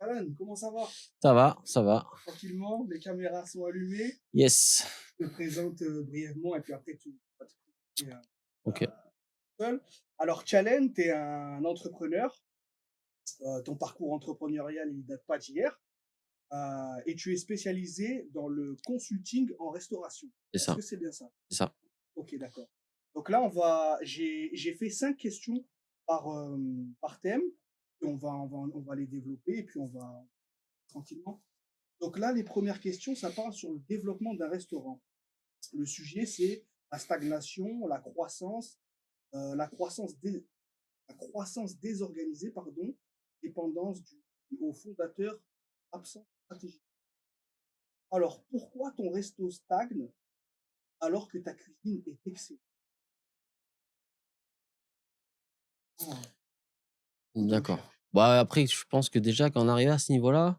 Alan, comment ça va? Ça va, ça va. Tranquillement, les caméras sont allumées. Yes. Je te présente brièvement et puis après tu vas te présenter OK. seul. Alors, Challenge, tu es un entrepreneur. Ton parcours entrepreneurial, il ne date pas d'hier. Et tu es spécialisé dans le consulting en restauration. C'est Est-ce ça, que c'est bien ça? c'est ça. Ok, d'accord. Donc là, j'ai fait 5 questions par thème. Et on va les développer et puis on va tranquillement. Donc là, les premières questions, ça parle sur le développement d'un restaurant. Le sujet, c'est la stagnation, la croissance, la croissance désorganisée, pardon, dépendance au fondateur absent de stratégie. Alors, pourquoi ton resto stagne alors que ta cuisine est excellente? Ah, autant D'accord. cherche. Bah, après, je pense que déjà quand on arrive à ce niveau-là,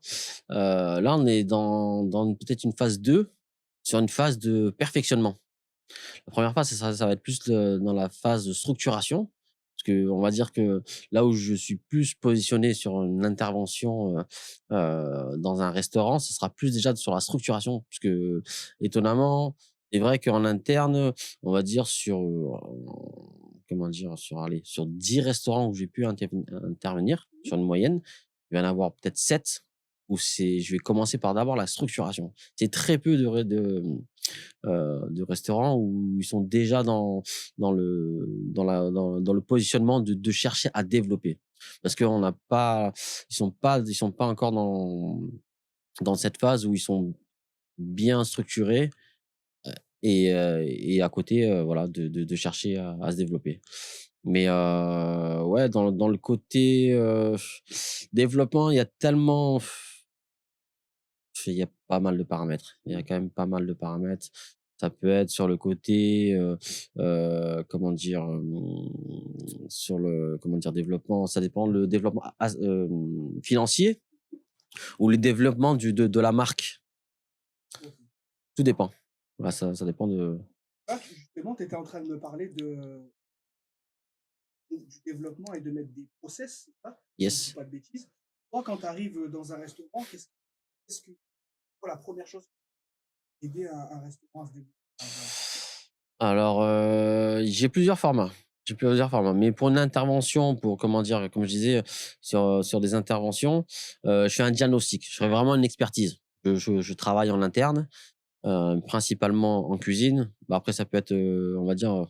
là, on est dans peut-être une phase 2, sur une phase de perfectionnement. La première phase, ça va être plus dans la phase de structuration, parce que on va dire que là où je suis plus positionné sur une intervention, dans un restaurant, ce sera plus déjà sur la structuration. Parce que étonnamment, c'est vrai qu'en interne, on va dire sur, comment dire? Sur allez, sur 10 restaurants où j'ai pu intervenir, sur une moyenne, il va y en avoir peut-être 7 où je vais commencer par d'abord la structuration. C'est très peu de restaurants où ils sont déjà dans le positionnement de chercher à développer. Parce qu'on n'a pas ils sont pas encore dans cette phase où ils sont bien structurés, et à côté, voilà, de chercher à se développer. Mais ouais, dans le côté, développement, il y a pas mal de paramètres. Il y a quand même pas mal de paramètres. Ça peut être sur le côté, comment dire? Sur le comment dire? Développement, ça dépend le développement financier ou le développement de la marque. Ok. Tout dépend. Voilà, ça dépend de Là, justement, tu étais en train de me parler du développement et de mettre des process, c'est ça? Si je ne dis yes. pas de bêtises. Toi, quand tu arrives dans un restaurant, qu'est-ce que, quoi, la première chose qui aider un restaurant à se développer, par exemple? Alors, j'ai plusieurs formats, mais pour une intervention, pour comment dire? Comme je disais, sur des interventions, je fais un diagnostic. Je fais vraiment une expertise. Je travaille en interne, principalement en cuisine. Bah, après ça peut être, on va dire,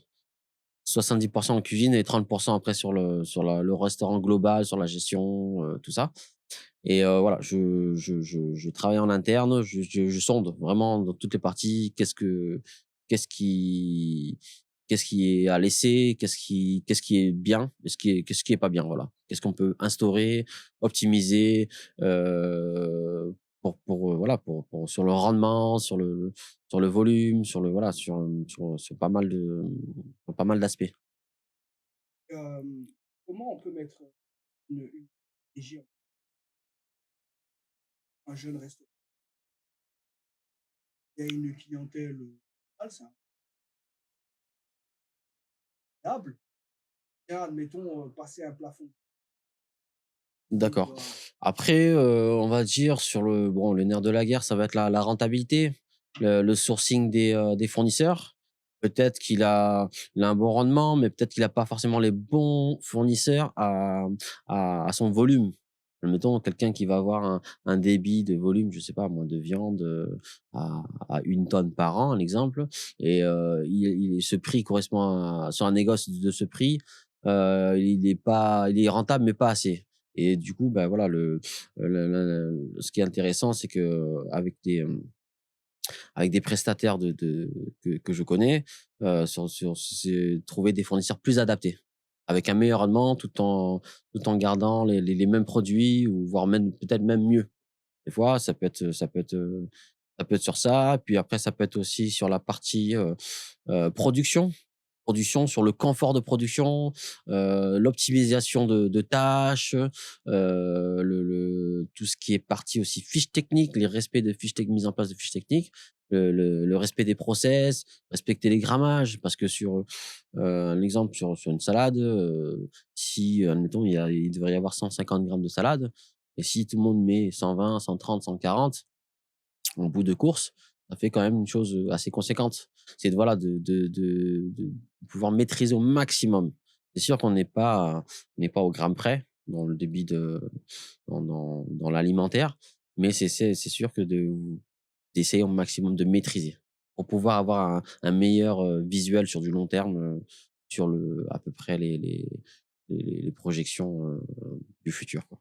70 en cuisine et 30 après sur le restaurant global, sur la gestion, tout ça. Et voilà, je travaille en interne, je sonde vraiment dans toutes les parties. Qu'est-ce qui qu'est-ce qui est à laisser? Qu'est-ce qui est bien? Et qu'est-ce qui est pas bien? Voilà. Qu'est-ce qu'on peut instaurer, optimiser, voilà, sur le rendement, sur le volume, voilà, sur pas mal d'aspects. Hem, Comment on peut mettre une stratégie en un jeune restaurant? Il y a une clientèle, c'est incroyable. Bien, admettons, passer un plafond, il D'accord. doit Après, on va dire sur le nerf de la guerre, ça va être la rentabilité, le sourcing des fournisseurs. Peut-être qu'il a un bon rendement, mais peut-être qu'il a pas forcément les bons fournisseurs à son volume. Admettons quelqu'un qui va avoir un débit de volume, je sais pas moi, de viande, à 1 tonne par an, un exemple, et ce prix correspond sur un négoce de ce prix, il est rentable mais pas assez. Et du coup, bah, voilà, ce qui est intéressant, c'est qu'avec avec des prestataires que je connais, c'est trouver des fournisseurs plus adaptés, avec un meilleur rendement tout en gardant les mêmes produits ou voire même peut-être même mieux. Des fois, ça peut être sur ça, puis après ça peut être aussi sur la partie, production. Production, sur le confort de production, l'optimisation de tâches, tout ce qui est partie aussi fiches techniques, les respects de fiches tech mise en place de fiches techniques, le respect des process, respecter les grammages parce que un exemple sur une salade, si admettons il devrait y avoir 150 grammes de salade, Et si tout le monde met 120, 130, 140 en bout de course, ça fait quand même une chose, assez conséquente. C'est de voilà, de pouvoir maîtriser au maximum. C'est sûr qu'on n'est pas au gramme près dans le débit dans l'alimentaire, mais c'est sûr que d'essayer au maximum de maîtriser pour pouvoir avoir un meilleur, visuel sur du long terme, sur à peu près les projections, du futur, quoi.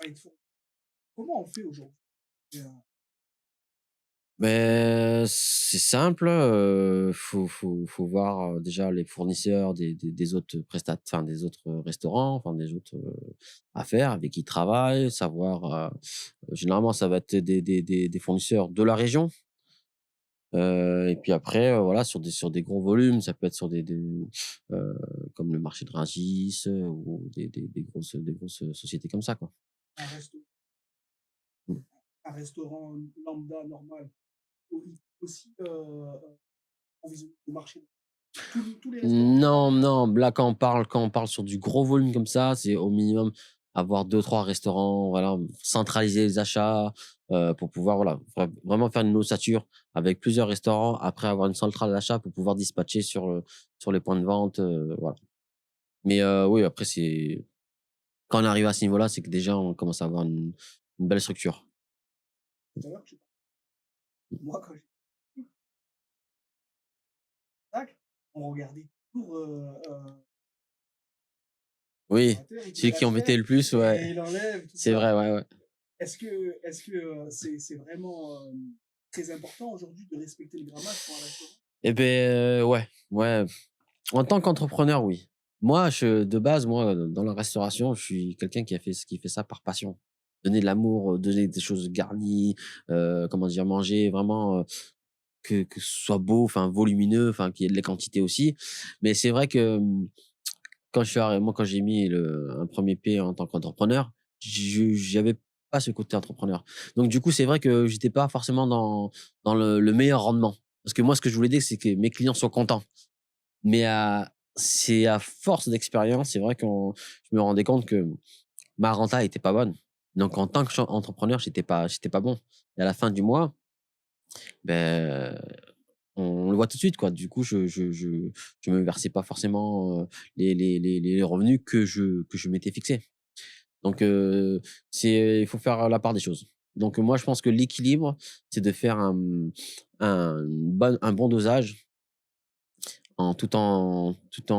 Ouais, comment on fait aujourd'hui? Beh, c'est simple, faut voir, déjà les fournisseurs des autres enfin des autres, restaurants, enfin des autres, affaires avec qui ils travaillent, savoir, généralement ça va être des fournisseurs de la région, et puis après, voilà sur des gros volumes, ça peut être sur heu, comme le marché de Rungis, ou des grosses sociétés comme ça, quoi. Un resto Mmh. un restaurant lambda normal, il faut aussi, approvisionner le marché de tous les restaurants? Non, non, là, quand on parle sur du gros volume comme ça, c'est au minimum avoir deux trois restaurants, voilà, centraliser les achats, pour pouvoir, voilà, vraiment faire une ossature avec plusieurs restaurants, après avoir une centrale d'achat pour pouvoir dispatcher sur les points de vente, voilà. Mais oui, après quand on arrive à ce niveau-là, c'est que déjà on commence à avoir une belle structure. D'ailleurs, moi quand j'étais petit, tac, on regardait toujours, Oui, restaurateur, il te met celui qui l'assiette embêtait le plus, ouais, et il enlève tout c'est ça. vrai, ouais, ouais. C'est vraiment, très important aujourd'hui de respecter le grammage pour un restaurant? Et beh, ouais, ouais. En tant qu'entrepreneur, oui. Moi, de base, moi, dans la restauration, je suis quelqu'un qui fait ça par passion. Donner de l'amour, donner des choses garnies, comment dire? Manger vraiment, que ce soit beau, enfin volumineux, enfin qu'il y ait de la quantité aussi. Mais c'est vrai que, quand j'ai mis un premier pied en tant qu'entrepreneur, j'avais pas ce côté entrepreneur. Donc du coup, c'est vrai que j'étais pas forcément dans le meilleur rendement. Parce que moi, ce que je voulais dire, c'est que mes clients soient contents. Mais c'est à force d'expérience, c'est vrai qu'on je me rendais compte que ma renta était pas bonne. Donc en tant qu'entrepreneur, j'étais pas bon. Et à la fin du mois, ben on le voit tout de suite, quoi. Du coup, je me versais pas forcément, les revenus que je m'étais fixés. Donc il faut faire la part des choses. Donc moi, je pense que l'équilibre, c'est de faire un bon dosage tout en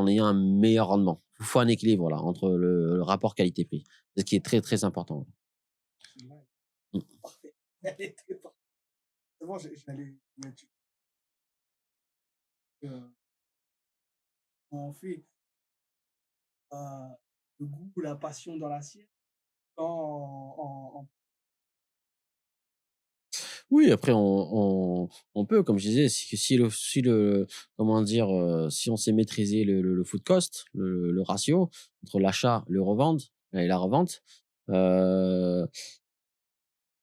ayant un meilleur rendement. Il faut un équilibre là, entre le rapport qualité-prix. Ce qui est très, très important. Ouais, Mmh. parfait. Elle était parfaite. C'est bon, j'allais mettre on fait, le goût, la passion dans l'assiette en Oui, après on peut, comme je disais, si le comment dire? Si on sait maîtriser le food cost, le ratio entre l'achat, le revente et la revente, heu,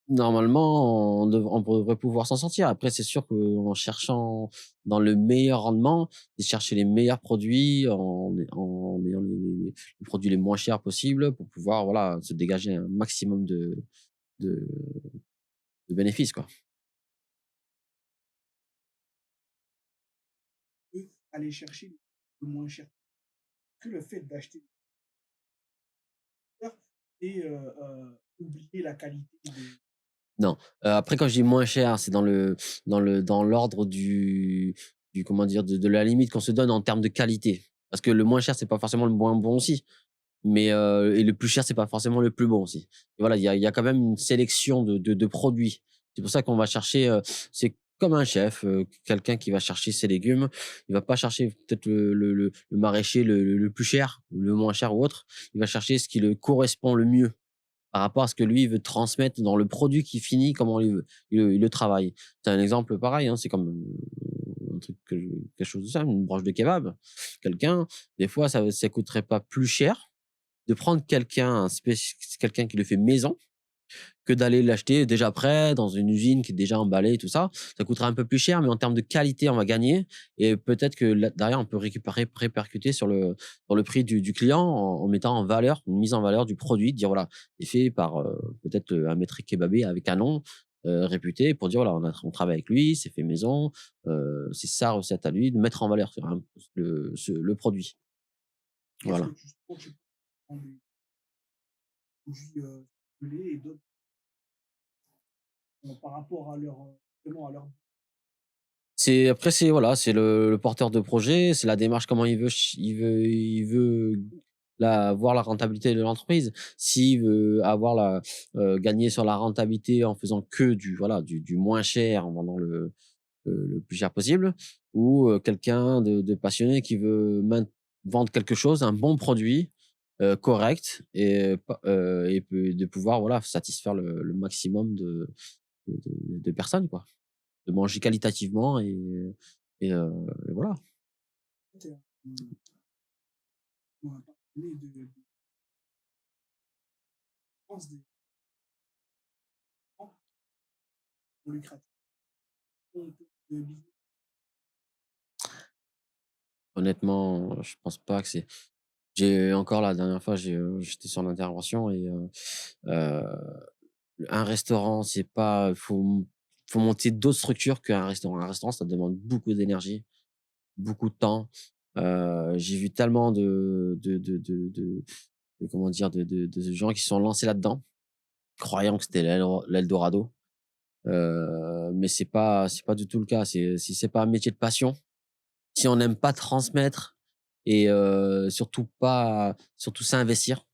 normalement on devrait pouvoir s'en sortir. Après c'est sûr qu'en cherchant dans le meilleur rendement, de chercher les meilleurs produits en ayant les produits les moins chers possibles pour pouvoir, voilà, se dégager un maximum de bénéfices, quoi. aller chercher le moins cher. Que le fait d'acheter et oublier la qualité de Non, après quand je dis moins cher, c'est dans l'ordre du comment dire? De la limite qu'on se donne en termes de qualité. Parce que le moins cher, c'est pas forcément le moins bon aussi, mais et le plus cher, c'est pas forcément le plus bon aussi. Et voilà, il y a quand même une sélection de produits. C'est pour ça qu'on va chercher, c'est comme un chef, quelqu'un qui va chercher ses légumes, il va pas chercher peut-être le maraîcher le plus cher ou le moins cher ou autre. Il va chercher ce qui le correspond le mieux par rapport à ce que lui, il veut transmettre dans le produit qui finit, comment il le travaille. C'est un exemple pareil, hein, c'est comme, un truc quelque chose de simple, une broche de kebab. Quelqu'un, des fois, ça coûterait pas plus cher de prendre quelqu'un qui le fait maison, que d'aller l'acheter déjà prêt dans une usine qui est déjà emballée, tout ça. Ça coûtera un peu plus cher, mais en termes de qualité, on va gagner et peut-être que là, derrière, on peut récupérer répercuter sur le prix du client en mettant en valeur, une mise en valeur du produit, dire voilà, c'est fait par, peut-être, un maître kebabé avec un nom, réputé pour dire voilà, on travaille avec lui, c'est fait maison, c'est sa recette à lui, de mettre en valeur sur le produit. Qu'est-ce que Voilà. tu trouves tu prends des produits, ciblés et d'autres, par rapport à leur, vraiment à leur C'est après c'est voilà, c'est le porteur de projet, c'est la démarche, comment il veut voir la rentabilité de l'entreprise. S'il veut avoir gagner sur la rentabilité en faisant que du moins cher, en vendant le plus cher possible ou quelqu'un de passionné qui veut vendre quelque chose, un bon produit, correct et pas et peut de pouvoir, voilà, satisfaire le maximum de personnes, quoi. De manger qualitativement et voilà. côtés, on va pas parler de dépenses des gens lucratifs de business. Honnêtement, je pense pas que c'est j'ai encore la dernière fois, j'étais sur l'intervention et heu, un restaurant, c'est pas faut monter d'autres structures qu'un restaurant. Un restaurant, ça demande beaucoup d'énergie, beaucoup de temps. J'ai vu tellement de comment dire? De gens qui se sont lancés là-dedans, croyant que c'était l'Eldorado, mais c'est pas du tout le cas. Si c'est pas un métier de passion, si on n'aime pas transmettre et surtout s'investir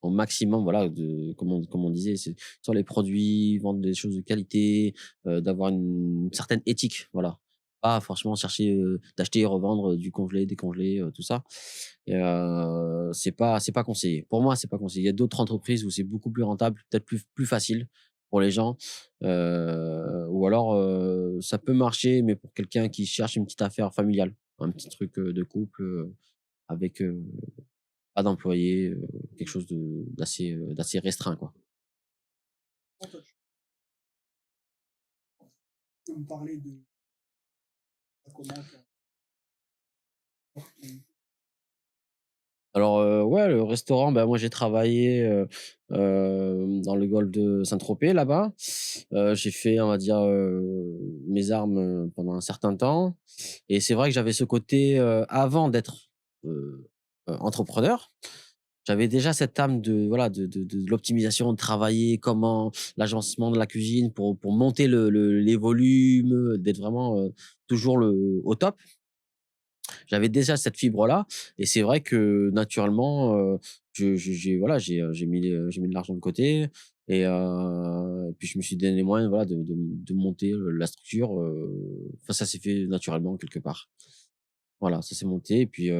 au maximum, voilà, comme on disait, c'est sur les produits, vendre des choses de qualité, d'avoir une certaine éthique, voilà. Pas forcément chercher, d'acheter et revendre, du congelé, décongelé, tout ça et c'est pas conseillé. Pour moi, c'est pas conseillé. Il y a d'autres entreprises où c'est beaucoup plus rentable, peut-être plus facile pour les gens, ou alors, ça peut marcher, mais pour quelqu'un qui cherche une petite affaire familiale, un petit truc, de couple, avec, pas d'employés, quelque chose d'assez restreint, quoi. Toi, tu peux me parler de comment tu apportes Alors, ouais, le restaurant, bah, moi j'ai travaillé, dans le golfe de Saint-Tropez là-bas. J'ai fait, on va dire, mes armes, pendant un certain temps et c'est vrai que j'avais ce côté, avant d'être, entrepreneur, j'avais déjà cette âme de voilà, de l'optimisation, de travailler comment l'agencement de la cuisine pour monter les volumes, d'être vraiment, toujours au top. J'avais déjà cette fibre-là et c'est vrai que naturellement, j'ai voilà, j'ai mis de l'argent de côté et puis je me suis donné les moyens, voilà, de monter, la structure, enfin ça s'est fait naturellement quelque part. Voilà, ça s'est monté et puis,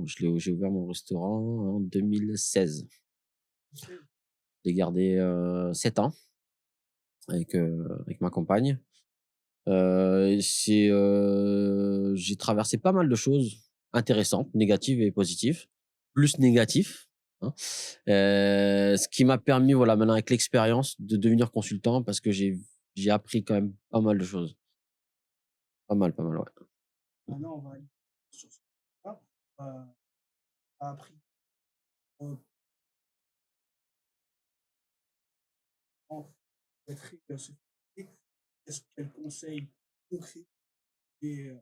j'ai ouvert mon restaurant en 2016. OK. J'ai gardé, 7 ans avec ma compagne. J'ai traversé pas mal de choses intéressantes, négatives et positives. Plus négatif, hein. Ce qui m'a permis, voilà, maintenant avec l'expérience de devenir consultant parce que j'ai appris quand même pas mal de choses. Pas mal, ouais. Maintenant, on va aller sur ce point-là. Tu as appris, heu, comment traiter, ce métier. Est-ce quels conseils concrets et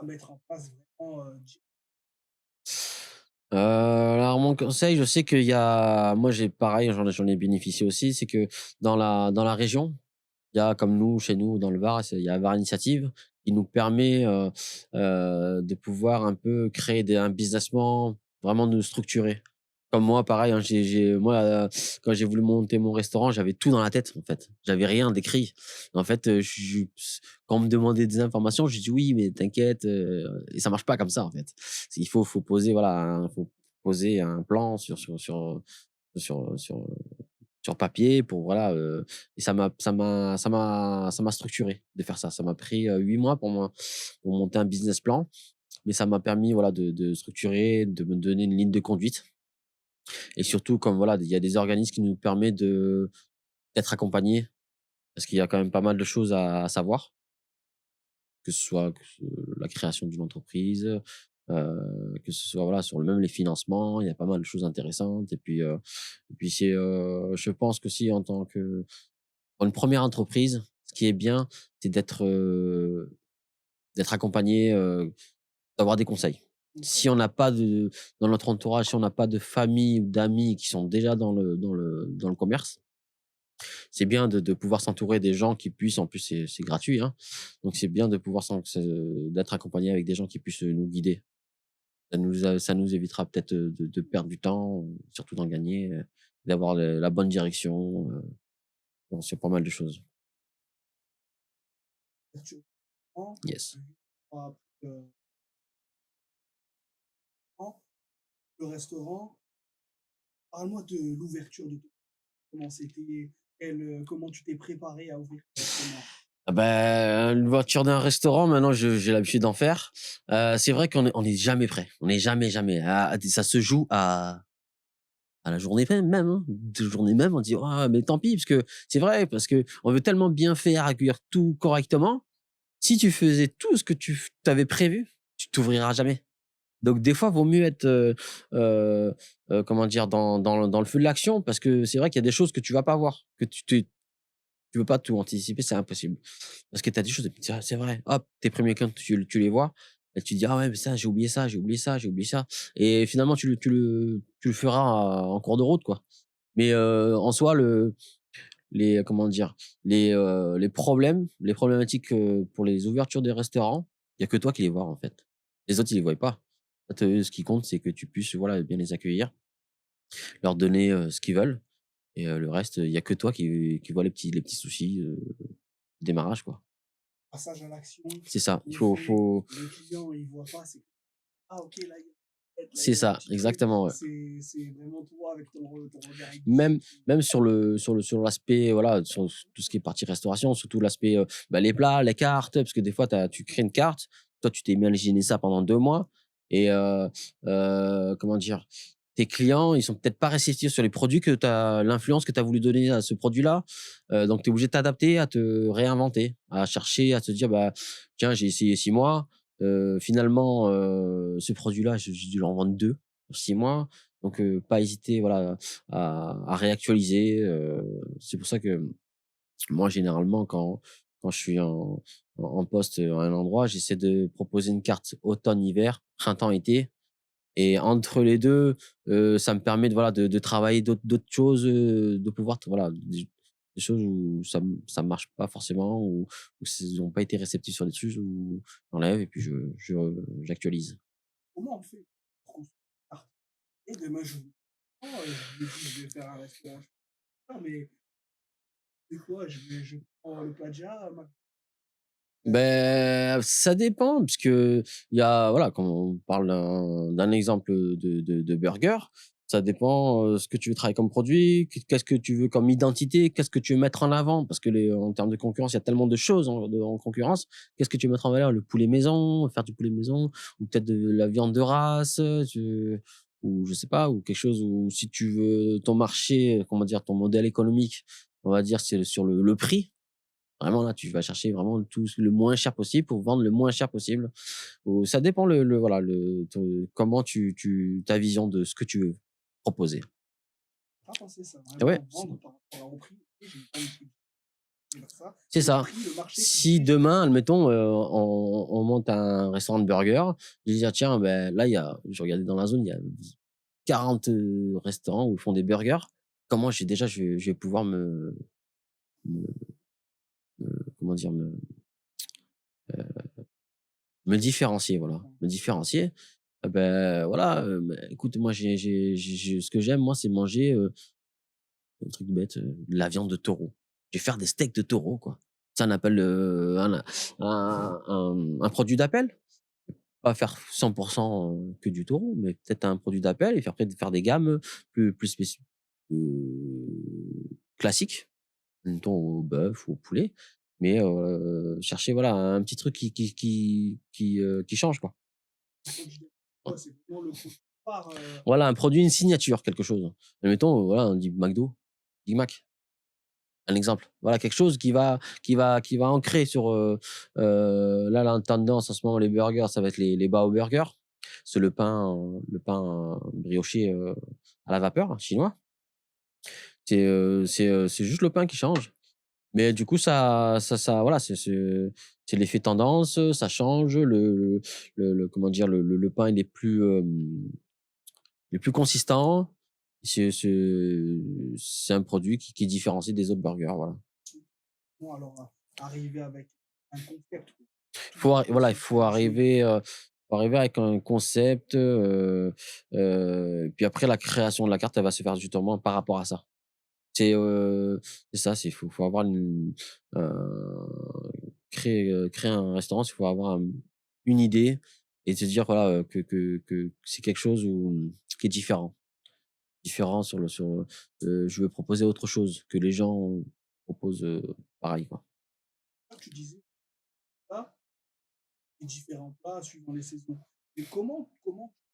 à mettre en place vraiment, Alors mon conseil, je sais qu'il y a moi j'ai pareil, j'en ai bénéficié aussi, c'est que dans la région, il y a comme nous, chez nous, dans le Var, il y a Var Initiative qui nous permet, de pouvoir un peu créer un business plan, vraiment nous structurer. Comme moi, pareil, hein, moi, quand j'ai voulu monter mon restaurant, j'avais tout dans la tête, en fait. J'avais rien d'écrit. En fait, quand on me demandait des informations, je dis: «Oui, mais t'inquiète», et ça marche pas comme ça, en fait. Il faut poser, voilà, faut poser un plan sur sur papier pour voilà, et ça m'a structuré de faire ça. Ça m'a pris, 8 mois pour monter un business plan, mais ça m'a permis voilà de structurer, de me donner une ligne de conduite et surtout comme voilà, il y a des organismes qui nous permettent d'être accompagné parce qu'il y a quand même pas mal de choses à savoir, que ce la création d'une entreprise, que ce soit, voilà, sur le même les financements, il y a pas mal de choses intéressantes et puis je pense qu'aussi en tant que pour une première entreprise, ce qui est bien, c'est d'être accompagné, d'avoir des conseils. Mmh. Si on n'a pas de dans notre entourage, si on n'a pas de famille ou d'amis qui sont déjà dans le commerce, c'est bien de pouvoir s'entourer des gens qui puissent en plus c'est gratuit, hein, donc c'est bien de pouvoir d'être accompagné avec des gens qui puissent, nous guider. Ça nous évitera peut-être, de perdre du temps, surtout d'en gagner, d'avoir le la bonne direction, bon, sur pas mal de choses. Effectivement, Yes. après, le restaurant, parle-moi de l'ouverture de ton comment c'était? Comment tu t'es préparé à ouvrir ton restaurant? Ah bah, une voiture d'un restaurant, maintenant j'ai l'habitude d'en faire. C'est vrai on est jamais prêt. On est jamais, jamais. Ça se joue à la journée même, hein. De journée même, on dit: «Oh mais tant pis», parce que c'est vrai, parce que on veut tellement bien faire, accueillir tout correctement. Si tu faisais tout ce que tu avais prévu, tu t'ouvriras jamais. Donc des fois, vaut mieux être, comment dire? Dans le feu de l'action parce que c'est vrai qu'il y a des choses que tu vas pas voir, que tu peux pas tout anticiper, c'est impossible. Parce que tu as des choses, et puis tu dis: «Ah, c'est vrai», hop, tes premiers clients, tu les vois et tu te dis: «Ah ouais, mais ça, j'ai oublié ça, j'ai oublié ça, j'ai oublié ça» et finalement tu le feras en cours de route, quoi. Mais en soi, comment dire? Les problématiques, pour les ouvertures des restaurants, il y a que toi qui les vois, en fait. Les autres, ils les voient pas. En fait, ce qui compte, c'est que tu puisses, voilà, bien les accueillir, leur donner, ce qu'ils veulent et le reste, il y a que toi qui vois les petits soucis, démarrage, quoi. Passage à l'action, C'est ça, il on fait, faut le client il voit pas, c'est ah OK, là il y a là c'est il y a un ça, petit truc, exactement, ouais. c'est vraiment toi avec ton regard aiguisé Même même sur l'aspect, voilà, sur tout ce qui est partie restauration, surtout l'aspect, bah, les plats, les cartes, parce que des fois tu crées une carte, toi tu t'es imaginé ça pendant 2 mois et comment dire? Tes clients, ils sont peut-être pas réceptifs sur les produits que tu l'influence que tu as voulu donner à ce produit-là, donc tu es obligé de t'adapter, à te réinventer, à chercher, à te dire: «Bah, tiens, j'ai essayé 6 mois, finalement, ce produit-là, j'ai dû en vendre 2 en 6 mois», donc pas hésiter, voilà, à réactualiser, c'est pour ça que moi généralement quand je suis en poste, à un endroit, j'essaie de proposer une carte automne-hiver, printemps-été et entre les 2, ça me permet de voilà de travailler d'autres choses, de pouvoir voilà des choses où ça marche pas forcément ou ils ont pas été réceptifs sur des choses où j'enlève et puis j'actualise. comment on fait pour construire une carte? Et demain je me dis: «Je vais faire un restaurant». Non mais c'est quoi? Je prends le plagiat, ma Ben ça dépend puisque il y a voilà, quand on parle d'un exemple, de burger, ça dépend, ce que tu veux travailler comme produit, qu'est-ce que tu veux comme identité, qu'est-ce que tu veux mettre en avant? Parce que en termes de concurrence, il y a tellement de choses en concurrence. Qu'est-ce que tu veux mettre en valeur? Le poulet maison, faire du poulet maison ou peut-être de la viande de race, ou je sais pas, ou quelque chose où si tu veux ton marché, comment dire? Ton modèle économique, on va dire, c'est sur le prix. Vraiment là, tu vas chercher vraiment tout le moins cher possible pour vendre le moins cher possible. Ou ça dépend voilà comment ta vision de ce que tu veux proposer. pas pensé ça, Et ouais, vraiment vendre par rapport au prix. OK, j'ai pas du tout dire ça. c'est Le ça. prix, le marché qui Si fait demain, admettons, on monte un restaurant de burgers, je vais dire: «Tiens, ben là, je regardais dans la zone, il y a 40, restaurants où ils font des burgers. Comment je vais pouvoir me comment dire? Me différencier, voilà, me différencier. Voilà, bah, écoute, moi, ce que j'aime, moi, c'est manger, un truc bête, de la viande de taureau. Je vais faire des steaks de taureau, quoi. Ça, on appelle, un produit d'appel. Pas faire 100 que du taureau, mais peut-être un produit d'appel et puis après de faire des gammes, plus classiques, mettons au bœuf ou au poulet, mais chercher, voilà, un petit truc qui change, quoi. produit ouais, c'est vraiment le produit phare, Voilà, un produit, une signature, quelque chose. Mettons, voilà, on dit McDo, Big Mac. Un exemple. Voilà, quelque chose qui va ancrer sur, là, la tendance en ce moment, les burgers, ça va être les bao burgers. C'est le pain brioché, à la vapeur, chinois. C'est juste le pain qui change. Mais du coup, ça voilà, c'est l'effet tendance, ça change, le comment dire? Le pain, il est plus consistant. C'est un produit qui différencie des autres burgers, voilà. Bon, alors, arriver avec un concept, quoi. Faut Toujours arri Voilà, il faut conceptualiser. arriver avec un concept, puis après la création de la carte, elle va se faire justement par rapport à ça. C'est, c'est ça, faut avoir créer un restaurant, il faut avoir une idée et se dire voilà, que c'est quelque chose qui est différent. Différent je veux proposer autre chose que les gens proposent, pareil, quoi. Tu disais ça, les différents plats suivant les saisons. Mais comment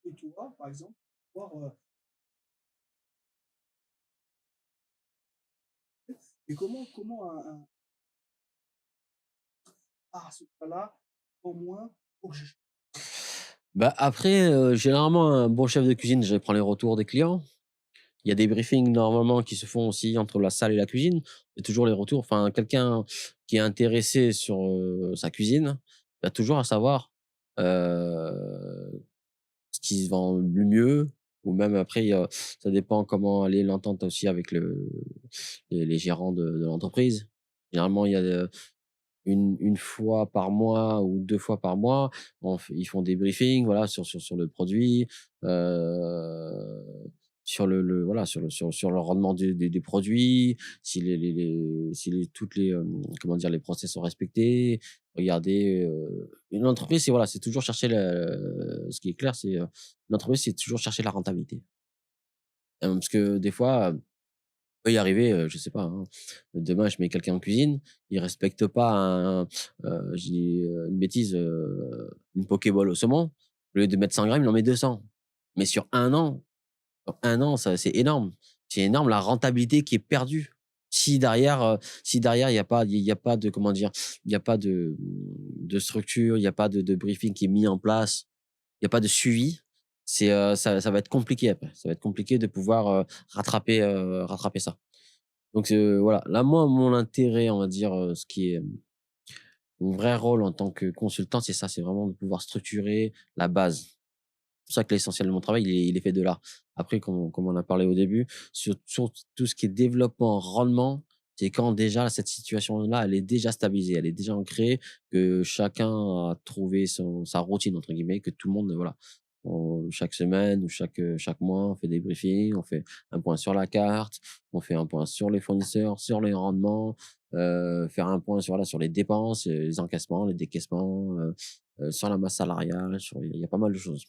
tu fais toi, par exemple, pour voir, mais comment ce plat-là, au moins, faut que je Bah, après, généralement, un bon chef de cuisine, je prends les retours des clients. Il y a des briefings normalement qui se font aussi entre la salle et la cuisine. Et toujours les retours. Enfin, quelqu'un qui est intéressé sur, sa cuisine, va toujours à savoir, heu, ce qui se vend le mieux ou même après ça dépend comment elle est l'entente aussi avec les gérants de l'entreprise. Généralement, il y a, une fois par mois ou 2 fois par mois, ils font des briefings, voilà, sur le produit, heu, sur le voilà, sur le rendement des produits, si toutes les, comment dire? Les process sont respectés. Regardez, une entreprise, c'est voilà, c'est toujours chercher ce qui est clair, une entreprise, c'est toujours chercher la rentabilité. Parce que des fois, peut y arriver, je sais pas, hein, demain je mets quelqu'un en cuisine, il respecte pas je dis, une bêtise, une pokéball au saumon, au lieu de mettre 100 grammes, il en met 200. Mais sur 1 an, ça c'est énorme. C'est énorme la rentabilité qui est perdue. Si derrière il y a pas de comment dire? Il y a pas de structure, il y a pas de briefing qui est mis en place, il y a pas de suivi. Ça va être compliqué après. Ça va être compliqué de pouvoir, rattraper ça. Donc voilà, là, moi, mon intérêt, on va dire, ce qui est mon vrai rôle en tant que consultant, c'est ça, c'est vraiment de pouvoir structurer la base. C'est pour ça que l'essentiel de mon travail, il est fait de là. Après, comme on a parlé au début, sur tout ce qui est développement, rendement, c'est quand déjà cette situation-là, elle est déjà stabilisée, elle est déjà ancrée, que chacun a trouvé sa «routine» entre guillemets, que tout le monde, voilà, chaque semaine ou chaque mois, on fait des briefings, on fait un point sur la carte, on fait un point sur les fournisseurs, sur les rendements, faire un point sur, voilà, sur les dépenses, les encaissements, les décaissements, sur la masse salariale, il y a pas mal de choses.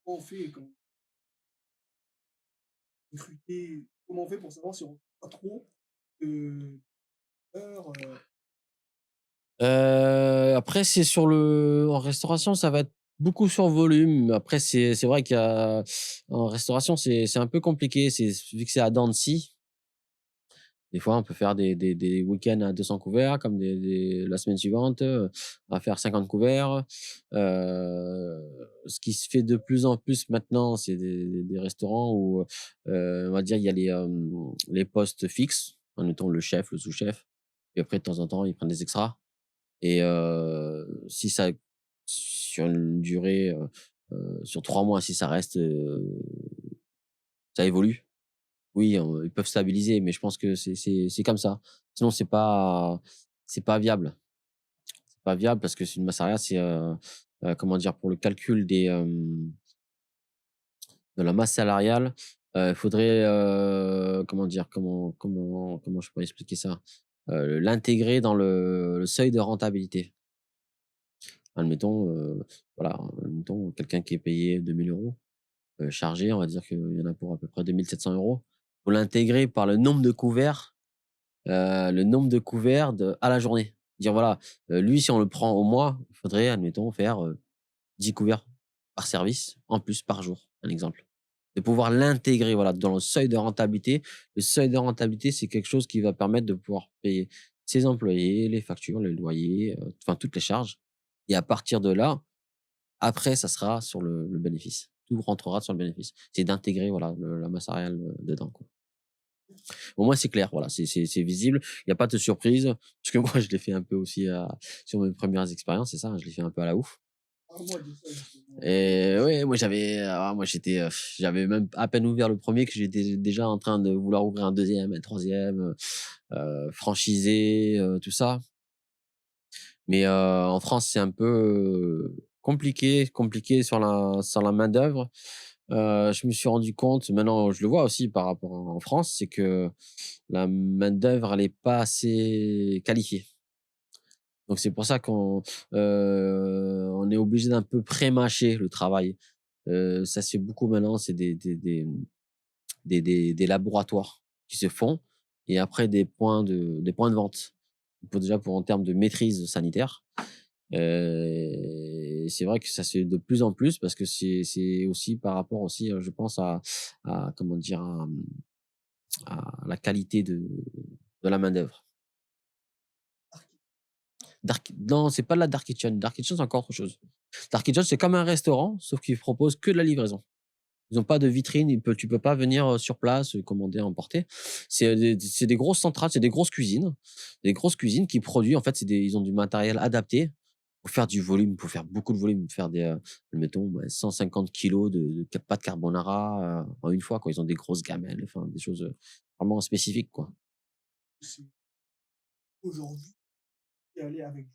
comment on fait quand recruter, comment on fait pour savoir si on pas trop de heures, Après c'est en restauration, ça va être beaucoup sur volume. Après c'est vrai en restauration, c'est un peu compliqué. Vu que c'est à dents de scie, des fois on peut faire des week-ends à 200 couverts comme la semaine suivante, on va faire 50 couverts. Ce qui se fait de plus en plus maintenant, c'est des restaurants où, on va dire, il y a les postes fixes, admettons le chef, le sous-chef, et après de temps en temps, ils prennent des extras. Et si ça sur une durée, sur 3 mois, si ça reste, ça évolue, oui, ils peuvent stabiliser, mais je pense que c'est comme ça. Sinon c'est pas viable. C'est pas viable parce que c'est une masse salariale, comment dire? Pour le calcul de la masse salariale, il faudrait, comment dire? Comment je pourrais expliquer ça? L'intégrer dans le seuil de rentabilité. Admettons, voilà, admettons quelqu'un qui est payé 2 000 €, chargé, on va dire qu'il y en a pour à peu près 2 700 €. Faut l'intégrer par le nombre de couverts à la journée. Dire voilà, lui, si on le prend au mois, il faudrait, admettons, faire, 10 couverts par service, en plus par jour, un exemple. de pouvoir l'intégrer, voilà, dans le seuil de rentabilité. Le seuil de rentabilité, c'est quelque chose qui va permettre de pouvoir payer ses employés, les factures, les loyers, enfin toutes les charges et à partir de là, après ça sera sur le bénéfice. Tout rentrera sur le bénéfice. C'est d'intégrer, voilà, le la masse salariale, dedans, quoi. Au moins c'est clair, voilà, c'est visible, il y a pas de surprise, parce que moi je l'ai fait un peu aussi sur mes premières expériences, c'est ça, hein, je l'ai fait un peu à la ouf. Parle-moi de ça justement. Et ouais, moi j'étais, j'avais même à peine ouvert le premier que j'étais déjà en train de vouloir ouvrir un deuxième, un troisième, franchisé, tout ça. Mais, en France, c'est un peu, compliqué sur la main-d'œuvre. Je me suis rendu compte, maintenant je le vois aussi par rapport en France, c'est que la main-d'œuvre, elle est pas assez qualifiée. Donc c'est pour ça on est obligé d'un peu pré-mâcher le travail. Ça se fait beaucoup maintenant, c'est des laboratoires qui se font et après des points de vente. Pour déjà pour en termes de maîtrise sanitaire. C'est vrai que ça se fait de plus en plus parce que c'est aussi par rapport aussi, je pense à comment dire? À la qualité de la main-d'œuvre. Dark non, c'est pas de la dark kitchen. Dark kitchen, c'est encore autre chose. Dark kitchen, c'est comme un restaurant, sauf qu'ils proposent que de la livraison. Ils ont pas de vitrine, tu peux pas venir, sur place, commander, emporter. C'est des grosses centrales, c'est des grosses cuisines qui produisent en fait, ils ont du matériel adapté pour faire du volume, pour faire beaucoup de volume, faire admettons, 150 kilos de pâtes carbonara, en une fois, quoi. Ils ont des grosses gamelles, enfin des choses, vraiment spécifiques, quoi. C'est aujourd'hui y aller avec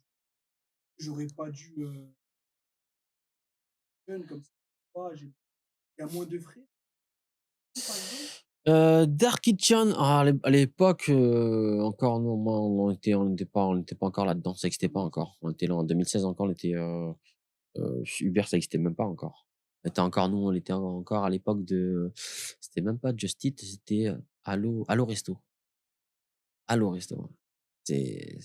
j'aurais pas dû, jeune comme ça, j'ai il y a moins de frais, par exemple? Dark Kitchen, à l'époque, encore non, moi, on était pas encore là-dedans, ça existait pas encore. On était là en 2016 encore, on était, Uber, ça existait même pas encore. On était encore à l'époque c'était même pas Just Eat, c'était, Allo Resto. Allo Resto, ouais. C'est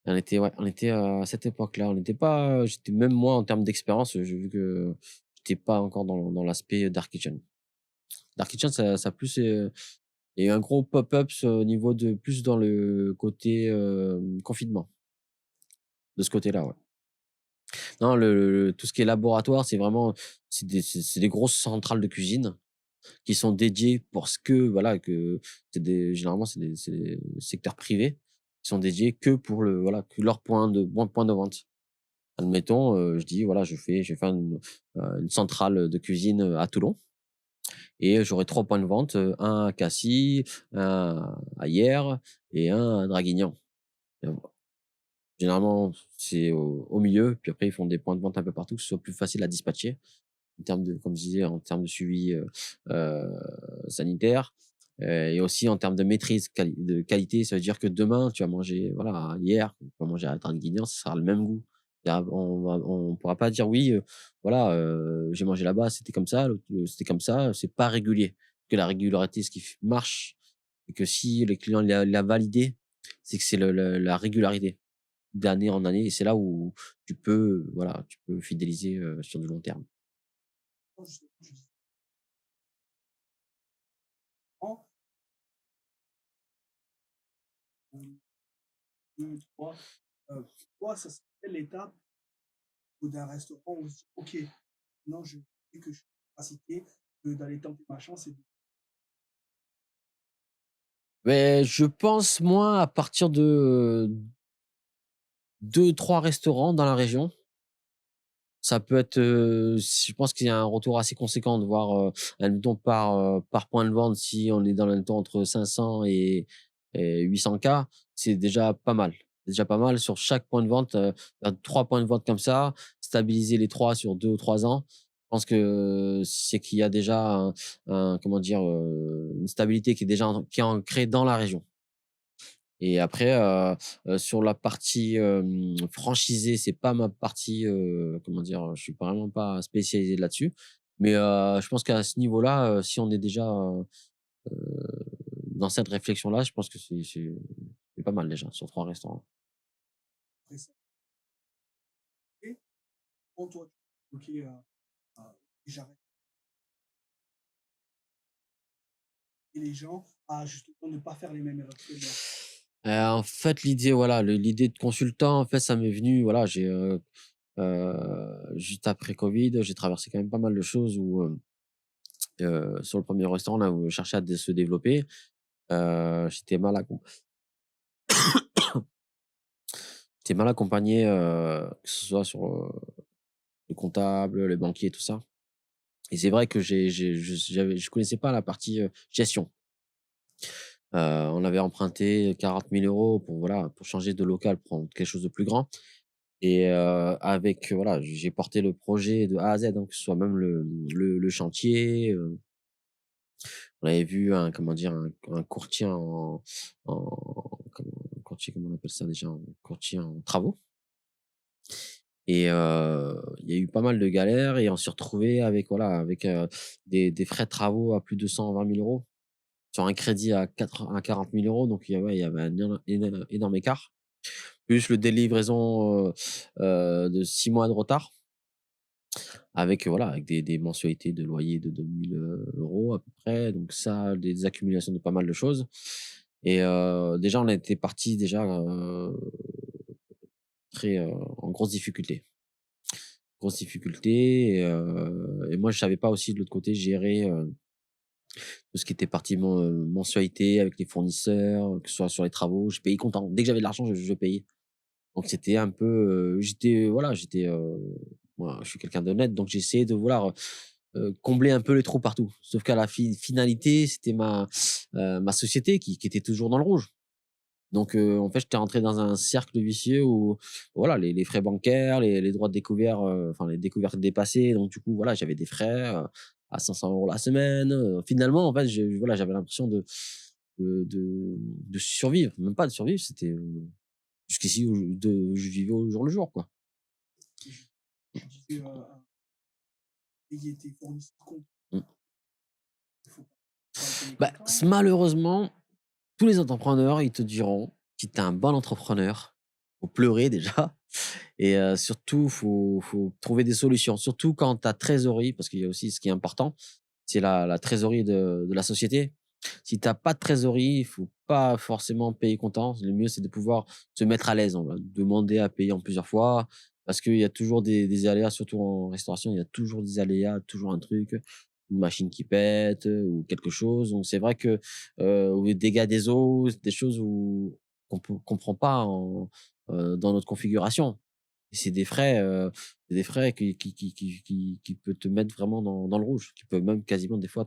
on était, à cette époque-là, on n'était pas, j'étais même moi en termes d'expérience, j'ai vu que j'étais pas encore dans l'aspect Dark Kitchen. Dark Kitchen, ça a plus, il y a eu un gros pop-ups au niveau de plus dans le côté, confinement, de ce côté-là, ouais. Non, tout ce qui est laboratoire, c'est vraiment c'est des grosses centrales de cuisine qui sont dédiées pour ce que voilà, que généralement, c'est des secteurs privés qui sont dédiés que pour voilà, que leur point de vente. Admettons, je dis voilà, je vais faire une centrale de cuisine, à Toulon et j'aurai 3 points de vente, un à Cassis, un à Hyères et un à Draguignan. Et généralement, c'est au milieu, puis après ils font des points de vente un peu partout, que ce soit plus facile à dispatcher en termes de comme je disais, en termes de suivi, heu, sanitaire, et aussi en termes de maîtrise de qualité. Ça veut dire que demain, tu vas manger, voilà, hier, tu vas manger à Draguignan, ça sera le même goût. On pourra pas dire: «Oui, voilà, j'ai mangé là-bas, c'était comme ça, c'était comme ça», c'est pas régulier. Que la régularité, ce qui marche et que si le client l'a validé, c'est que c'est la régularité d'année en année et c'est là où voilà, tu peux fidéliser, sur du long terme. Justement, tu dis en, 2, 3, toi, ça serait quelle étape ou d'un restaurant où on se dit: «OK, non, je sais que je suis en capacité d'aller tenter ma chance et de» Mais je pense moi à partir de 2-3 restaurants dans la région. Ça peut être, je pense qu'il y a un retour assez conséquent de voir, admettons par point de vente si on est dans le temps entre 500 et 800 K, c'est déjà pas mal. C'est déjà pas mal sur chaque point de vente, faire 3 points de vente comme ça, stabiliser les 3 sur 2 ou 3 ans. Je pense que c'est qu'il y a déjà comment dire? Une stabilité qui est ancrée dans la région. Et après, sur la partie, franchisée, c'est pas ma partie, comment dire? Je suis vraiment pas spécialisé là-dessus. Mais, je pense qu'à ce niveau-là, si on est déjà, dans cette réflexion-là, je pense que c'est pas mal déjà sur 3 restaurants. après ça et pour toi, OK, j'arrête et les gens à justement ne pas faire les mêmes erreurs que moi. En fait, l'idée, voilà, l'idée de consultant, en fait, ça m'est venu, voilà, juste après covid, j'ai traversé quand même pas mal de choses où, sur le premier restaurant, là, où je cherchais à se développer, j'étais mal accom j'étais mal accompagné, que ce soit sur, le comptable, les banquiers, tout ça. Et c'est vrai que je connaissais pas la partie, gestion. On avait emprunté 40 000 € pour, voilà, pour changer de local, prendre quelque chose de plus grand. Et avec, voilà, j'ai porté le projet de A à Z, hein, que ce soit même le chantier, on avait vu un, comment dire, un courtier un courtier, comment on appelle ça déjà? Un courtier en travaux. Et il y a eu pas mal de galères et on s'est retrouvé avec, voilà, avec, des frais de travaux à plus de 120 000 € sur un crédit à 40 000 €. Donc il y avait un énorme écart. Plus le délai de livraison, de 6 mois de retard avec, voilà, avec des mensualités de loyer de 2 000 € à peu près. Donc ça, des accumulations de pas mal de choses. Et déjà, on était parti déjà, très, en grosse difficulté. Grosse difficulté. Et moi, je savais pas aussi de l'autre côté gérer, tout ce qui était partie mensualité avec les fournisseurs, que ce soit sur les travaux. Je payais comptant. Dès que j'avais de l'argent, je payais. Donc c'était un peu, voilà, moi, je suis quelqu'un d'honnête, donc j'essayais de vouloir, combler un peu les trous partout. Sauf qu'à la finalité, c'était ma société qui était toujours dans le rouge. Donc en fait, j'étais rentré dans un cercle vicieux où, voilà, les frais bancaires, les droits de découvert, enfin les découvertes dépassées. Donc du coup, voilà, j'avais des frais, à 500 € la semaine. Finalement, en fait, voilà, j'avais l'impression de survivre, même pas de survivre, c'était, jusqu'ici où je vivais au jour le jour, quoi. Et tu disais, à payer tes fournisseurs compte, Mmh. il faut pas les payer Bah, comptant. malheureusement, tous les entrepreneurs, ils te diront, si tu es un bon entrepreneur, faut pleurer déjà. Et surtout, faut trouver des solutions. Surtout quand ta trésorerie, parce qu'il y a aussi ce qui est important, c'est la trésorerie de la société. Si tu as pas de trésorerie, il faut pas forcément payer comptant. Le mieux, c'est de pouvoir se mettre à l'aise. On va demander à payer en plusieurs fois parce qu'il y a toujours des aléas, surtout en restauration, il y a toujours des aléas, toujours un truc, une machine qui pète, ou quelque chose. Donc c'est vrai que, ou des dégâts des eaux, des choses où qu'on comprend pas dans notre configuration. Et c'est des frais qui peut te mettre vraiment dans le rouge, qui peuvent même quasiment des fois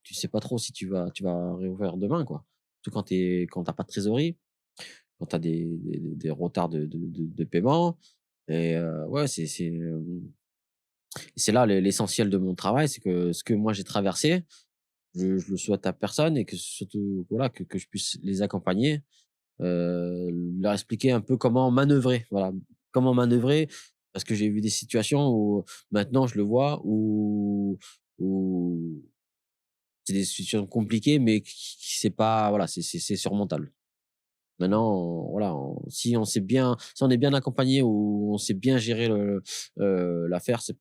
tu sais pas trop si tu vas réouvrir demain, quoi. Surtout quand tu pas de trésorerie, quand tu as des retards de paiement. Et ouais, c'est là l'essentiel de mon travail, c'est que ce que moi j'ai traversé, je le souhaite à personne et que surtout, voilà, que je puisse les accompagner. Leur expliquer un peu comment manœuvrer, voilà. Comment manœuvrer, parce que j'ai vu des situations où maintenant je le vois, où c'est des situations compliquées, mais qui c'est pas, voilà, c'est surmontable. Maintenant, voilà, si on est bien accompagné ou on sait bien gérer l'affaire, c'est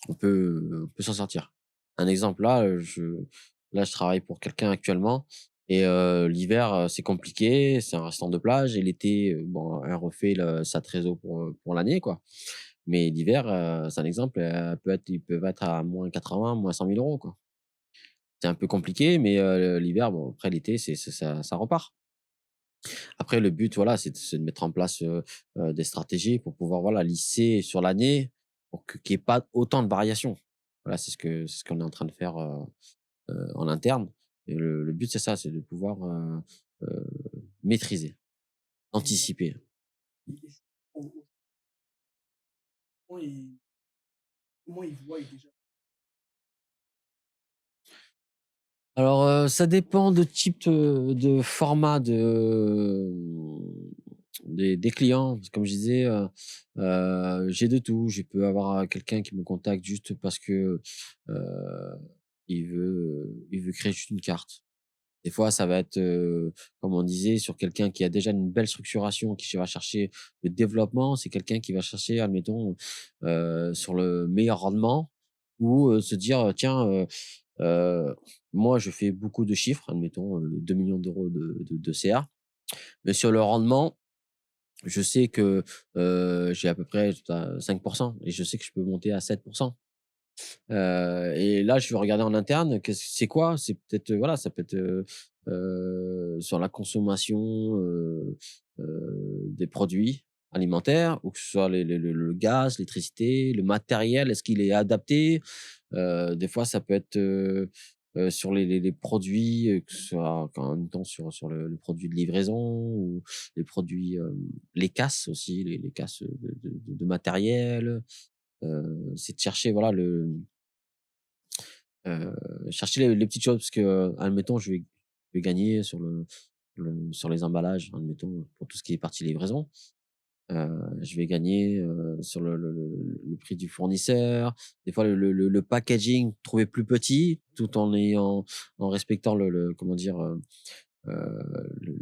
on peut s'en sortir. Un exemple là, je travaille pour quelqu'un actuellement. Et l'hiver, c'est compliqué, c'est un restaurant de plage. Et l'été, bon, elle refait sa trésor pour l'année, quoi. Mais l'hiver, c'est un exemple, ils peuvent être à -80, -100 000 €, quoi. C'est un peu compliqué, mais l'hiver, bon, après l'été, ça repart. Après le but, voilà, c'est de mettre en place, des stratégies pour pouvoir, voilà, lisser sur l'année pour qu'il y ait pas autant de variations. Voilà, c'est ce qu'on est en train de faire, en interne. Et le but, c'est ça, c'est de pouvoir, heu, maîtriser, Et anticiper. et comment ils voient déjà Alors, ça dépend de type de format des clients. Parce que comme je disais, j'ai de tout. Je peux avoir, quelqu'un qui me contacte juste parce que, heu, il veut créer juste une carte. Des fois, ça va être, comme on disait, sur quelqu'un qui a déjà une belle structuration, qui va chercher le développement. C'est quelqu'un qui va chercher, admettons, sur le meilleur rendement. ou se dire, «Tiens, heu, moi je fais beaucoup de chiffres», admettons, 2 000 000 de CA, mais sur le rendement, je sais que, j'ai à peu près 5 et je sais que je peux monter à 7. Et là, je vais regarder en interne, c'est quoi? C'est peut-être, voilà, ça peut être, sur la consommation, des produits alimentaires, ou que ce soit le gaz, l'électricité, le matériel, est-ce qu'il est adapté? Des fois, ça peut être, sur les produits, que ce soit en même temps sur le produit de livraison, ou les produits, les casses aussi, les casses, de matériel. C'est de chercher, voilà, Heu, chercher les petites choses parce que, admettons, je vais gagner sur les emballages, admettons, pour tout ce qui est partie livraison. Je vais gagner, sur le prix du fournisseur. Des fois, le packaging, trouver plus petit, tout en respectant comment dire, le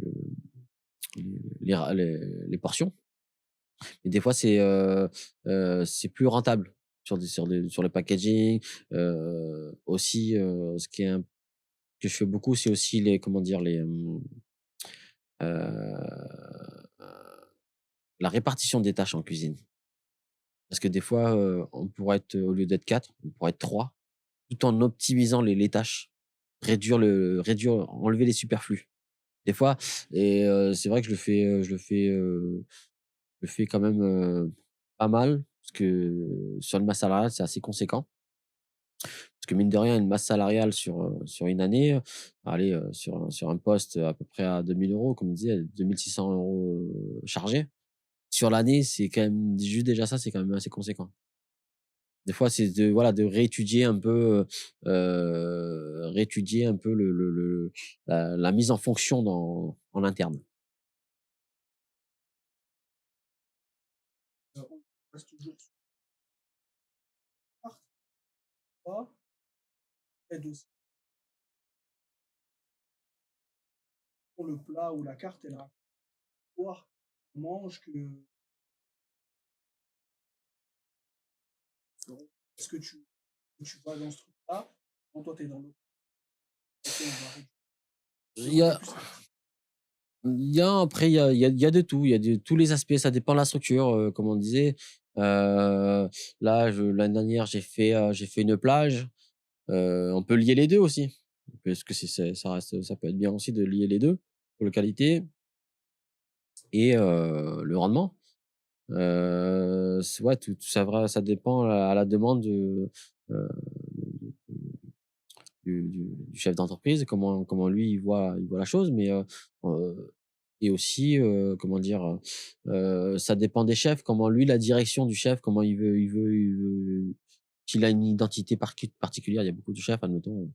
les portions. Et des fois, c'est plus rentable sur le packaging. Aussi, ce qui est que je fais beaucoup, c'est aussi les, comment dire, la répartition des tâches en cuisine. Parce que des fois, on pourrait être, au lieu d'être 4, on pourrait être 3, tout en optimisant les tâches. Enlever les superflus. Des fois, et c'est vrai que je le fais quand même, pas mal, parce que sur une masse salariale, c'est assez conséquent. Parce que mine de rien, une masse salariale sur une année, allez, sur un poste à peu près à 2 000 €, comme je disais, 2 600 € chargés. Sur l'année, c'est quand même juste déjà ça, c'est quand même assez conséquent. Des fois, c'est de, voilà, de réétudier un peu, réétudier un peu la mise en fonction en interne. On reste toujours sur la carte, pas aide aussi pour le plat ou la carte, elle a voir, mange que est-ce que tu vas dans ce truc-là, quand toi tu es dans l'autre côté, on va réduire. Il Mais y moi, tu es a plus après, il y a de tout, il y a de tous les aspects, ça dépend de la structure, comme on disait. Là, l'année dernière, j'ai fait une plage. On peut lier les 2 aussi, parce que ça reste, ça peut être bien aussi de lier les 2 pour la qualité et le rendement. C'est, ouais, tout ça dépend à la demande heu, du chef d'entreprise, comment lui il voit la chose, mais heu et aussi, comment dire? Ça dépend des chefs, comment lui, la direction du chef, comment s'il a une identité particulière. Il y a beaucoup de chefs, admettons.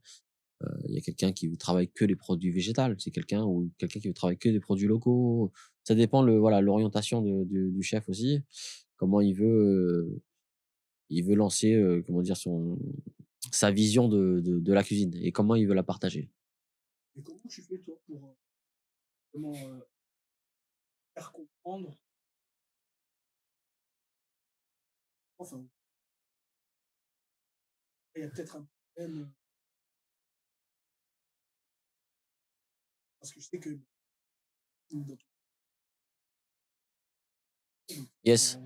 Il y a quelqu'un qui travaille que les produits végétals, c'est quelqu'un, ou quelqu'un qui veut travailler que des produits locaux. Ça dépend, voilà, l'orientation du chef aussi. Comment il veut lancer, comment dire, sa vision de la cuisine, et comment il veut la partager. et comment tu fais toi pour, vraiment, faire comprendre, enfin, il y a peut-être un problème, parce que je sais que dans Yes. ton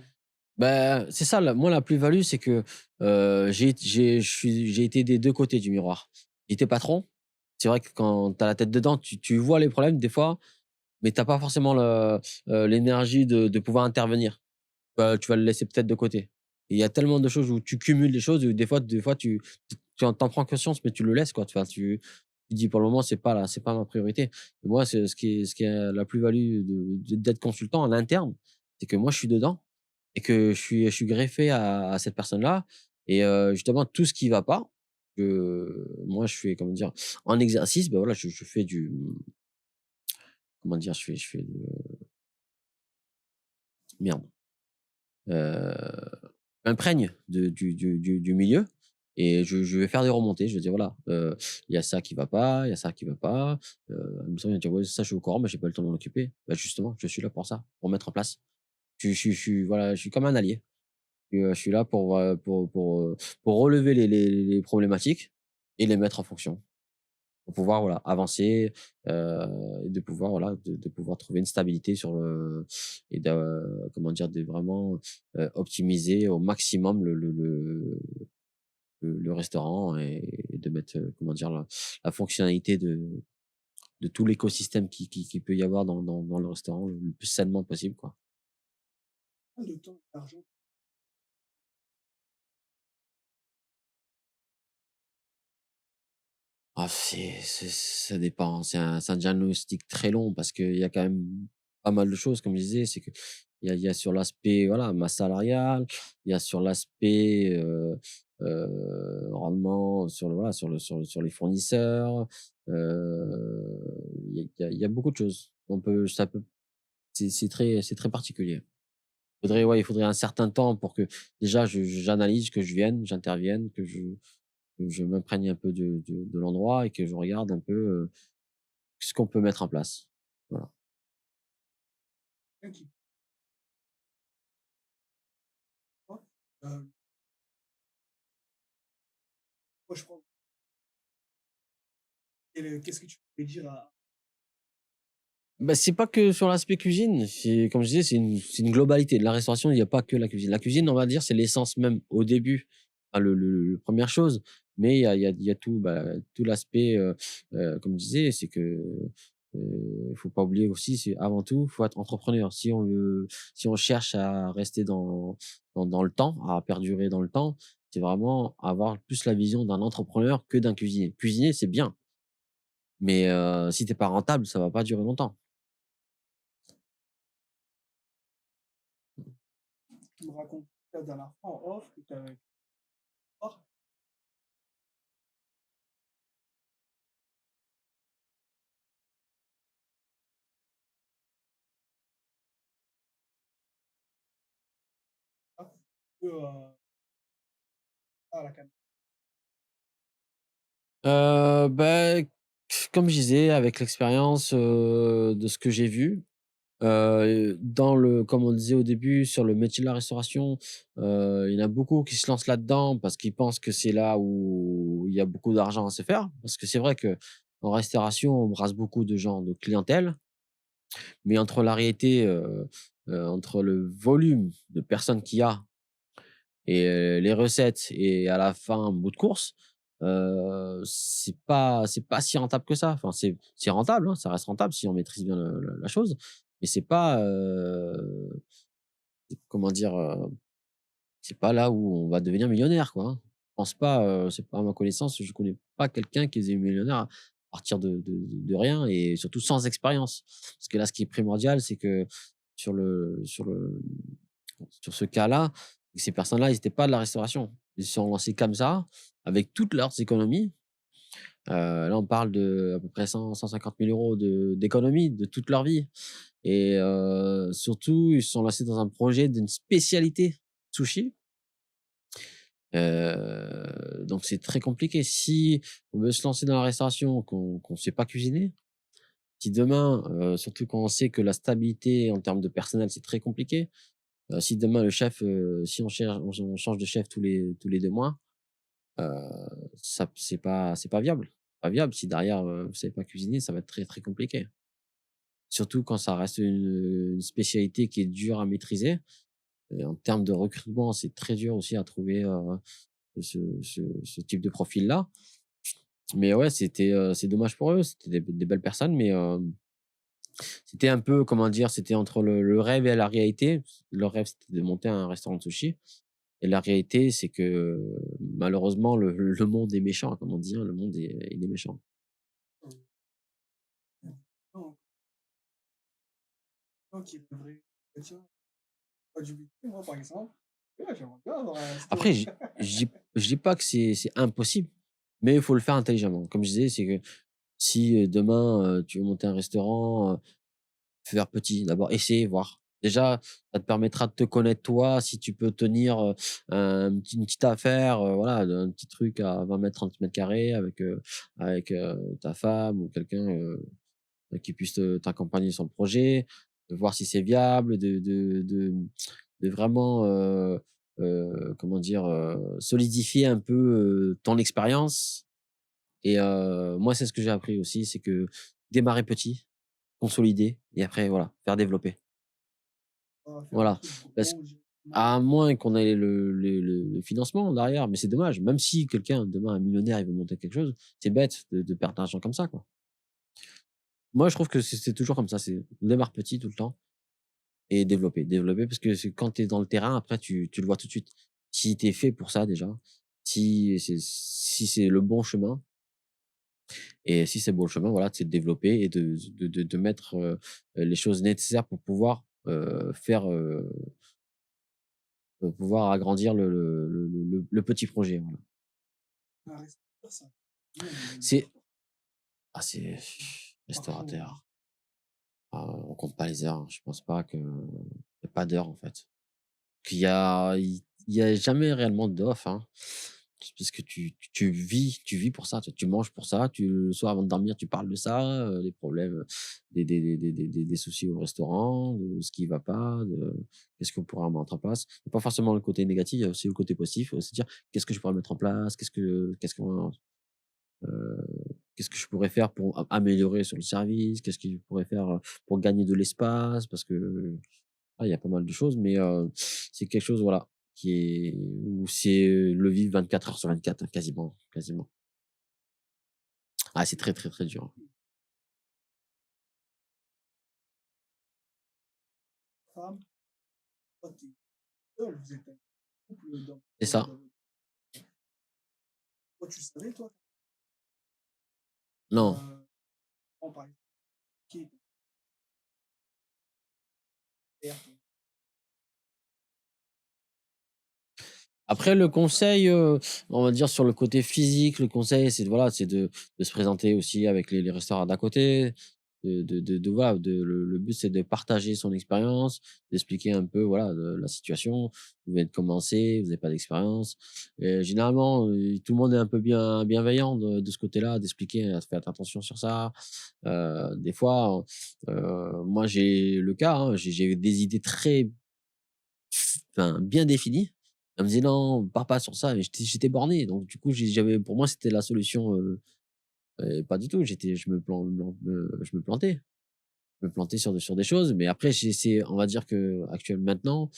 Ben c'est ça, moi, la plus-value, c'est que, j'ai été des 2 côtés du miroir. J'étais patron. C'est vrai que quand tu as la tête dedans, tu vois les problèmes des fois, mais tu as pas forcément l'énergie de pouvoir intervenir. Tu vas le laisser peut-être de côté. Et il y a tellement de choses où tu cumules des choses, où des fois tu en prends conscience, mais tu le laisses, quoi. Enfin, tu dis: «Pour le moment, c'est pas ma priorité». Et moi, c'est ce qui est la plus-value d'être consultant en interne, c'est que moi, je suis dedans, et que je suis greffé à cette personne-là, et justement tout ce qui va pas, moi je fais, comment dire? En exercice, ben voilà, je fais comment dire? Je fais merde, m'imprègne du milieu, et je vais faire des remontées. Je vais dire: «Voilà, il y a ça qui va pas, il y a ça qui va pas». Il va dire: «Ouais, ça je suis au courant, mais j'ai pas le temps de m'en occuper». Bah, justement, je suis là pour ça, pour mettre en place. Je suis, voilà, je suis comme un allié. Je suis là pour relever les problématiques et les mettre en fonction. Pour pouvoir, voilà, avancer, et de pouvoir, voilà, de pouvoir trouver une stabilité sur le et de comment dire? De vraiment, optimiser au maximum le restaurant et de mettre, comment dire? La fonctionnalité de tout l'écosystème qui peut y avoir dans le restaurant le plus sainement possible, quoi. Combien de temps et d'argent? Ah, ça dépend. C'est un diagnostic très long parce qu'il y a quand même pas mal de choses, comme je disais. C'est que il y a sur l'aspect, voilà, masse salariale, il y a sur l'aspect, rendement, voilà, sur les fournisseurs, il y a beaucoup de choses. Ça peut c'est très particulier. Il faudrait un certain temps pour que déjà j'analyse, que je vienne, j'intervienne, que je m'imprègne un peu de l'endroit et que je regarde un peu, ce qu'on peut mettre en place. Voilà. Quelqu'un qui toi, heu, moi je prends qu'est-ce que tu peux dire à Bah, c'est pas que sur l'aspect cuisine, c'est comme je disais, c'est une globalité. De la restauration, il y a pas que la cuisine. La cuisine, on va dire, c'est l'essence même au début, enfin le 1 chose, mais il y a tout, bah, tout l'aspect, comme je disais, c'est que, faut pas oublier aussi, c'est avant tout, faut être entrepreneur. Si on cherche à rester dans le temps, à perdurer dans le temps, c'est vraiment avoir plus la vision d'un entrepreneur que d'un cuisinier. Cuisinier, c'est bien, mais si tu es pas rentable, ça va pas durer longtemps. tu me racontes la dernière fois en off que tu avais que, à la cam Bah, comme je disais, avec l'expérience, de ce que j'ai vu, comme on disait au début, sur le métier de la restauration, il y en a beaucoup qui se lancent là-dedans parce qu'ils pensent que c'est là où il y a beaucoup d'argent à se faire. Parce que c'est vrai que en restauration, on brasse beaucoup de gens, de clientèle, mais entre la réalité, entre le volume de personnes qu'il y a et les recettes et à la fin, en bout de course, c'est pas si rentable que ça. Enfin, c'est rentable, hein, ça reste rentable si on maîtrise bien le la chose, mais c'est pas, comment dire? C'est pas là où on va devenir millionnaire, quoi, hein. Je pense pas, c'est pas à ma connaissance, je connais pas quelqu'un qui est devenu millionnaire à partir de rien et surtout sans expérience. Parce que là, ce qui est primordial, c'est que sur le sur le sur ce cas-là, ces personnes-là, ils étaient pas de la restauration. Ils se sont lancés comme ça, avec toutes leurs économies. Là, on parle de à peu près 100 000 €-150 000 € d'économies de toute leur vie et surtout, ils se sont lancés dans un projet d'une spécialité sushi. Donc c'est très compliqué. Si on veut se lancer dans la restauration, qu'on sait pas cuisiner, si demain, surtout quand on sait que la stabilité en termes de personnel, c'est très compliqué. Si demain le chef, si on change de chef tous les 2 mois, heu, ça c'est pas viable. Pas viable si derrière, vous savez pas cuisiner, ça va être très, très compliqué. Surtout quand ça reste une spécialité qui est dure à maîtriser et en termes de recrutement, c'est très dur aussi à trouver, ce type de profil-là. Mais ouais, c'est dommage pour eux, c'était des belles personnes, mais c'était un peu, comment dire? C'était entre le rêve et la réalité. Le rêve, c'était de monter un restaurant de sushi et la réalité, c'est que, malheureusement, le monde est méchant, comme on dit, hein, le monde il est méchant. non, non qui devrait tiens, pas du budget, moi par exemple, ouais, j'aimerais bien avoir un Après, resto. je dis pas que c'est impossible, mais il faut le faire intelligemment. Comme je disais, c'est que si, demain, tu veux monter un restaurant, faire petit, d'abord essayer, voir. Déjà, ça te permettra de te connaître toi, si tu peux tenir, une petite affaire, voilà, un petit truc à 20 m, 30 m² avec ta femme ou quelqu'un, qui puisse t'accompagner sur le projet, de voir si c'est viable, de vraiment, comment dire? Solidifier un peu, ton expérience et moi, c'est ce que j'ai appris aussi, c'est que démarrer petit, consolider et après voilà, faire développer. On va faire un Voilà, truc parce gros, généralement. à moins qu'on ait le financement derrière, mais c'est dommage. Même si quelqu'un, demain, un millionnaire, il veut monter quelque chose, c'est bête de perdre de l'argent comme ça, quoi. Moi, je trouve que c'est toujours comme ça, c'est on démarre petit tout le temps et développer, développer parce que c'est quand tu es dans le terrain, après tu le vois tout de suite. Si tu es fait pour ça déjà, si c'est le bon chemin et si c'est le bon chemin, voilà, c'est de développer et de mettre, les choses nécessaires pour pouvoir, faire, pouvoir agrandir le petit projet, voilà. Un restaurateur, ça non, mais il C'est n'importe c'est quoi. Franchement, restaurateur, on compte pas les heures, hein. Je pense pas que y a pas d'heures, en fait. Il y a jamais réellement d'off, hein. C'est parce que tu vis pour ça, tu manges pour ça, le soir avant de dormir, tu parles de ça, des problèmes, des soucis au restaurant, de ce qui va pas, de qu'est-ce qu'on pourrait mettre en place. Il y a pas forcément le côté négatif, il y a aussi le côté positif, se dire: «Qu'est-ce que je pourrais mettre en place? Heu, qu'est-ce que je pourrais faire pour améliorer sur le service? Qu'est-ce que je pourrais faire, pour gagner de l'espace?» parce que il y a pas mal de choses, mais c'est quelque chose, voilà, qui est où c'est, le vivre 24 heures sur 24, hein, quasiment, quasiment. Ah, c'est très, très, très dur, hein. femme, toi, tu es seul, vous êtes un couple C'est ça. dans votre toi, tu savais, toi, Non. prends par exemple, qui est ton père, ton Après le conseil, on va dire sur le côté physique, le conseil c'est voilà, c'est de se présenter aussi avec les restaurants d'à côté, de voilà, le but c'est de partager son expérience, d'expliquer un peu voilà, la situation. Vous venez de commencer, vous avez pas d'expérience et généralement, tout le monde est un peu bienveillant de ce côté-là, d'expliquer: «Faites attention sur ça». Des fois, moi j'ai le cas, hein, j'ai des idées très enfin, bien défini. Elle me disait: «Non, pars pas sur ça» et j'étais borné donc du coup, j'avais pour moi, c'était la solution, pas du tout. Je me plantais. Je me plantais sur des choses, mais après j'ai essayé on va dire qu'actuellement maintenant,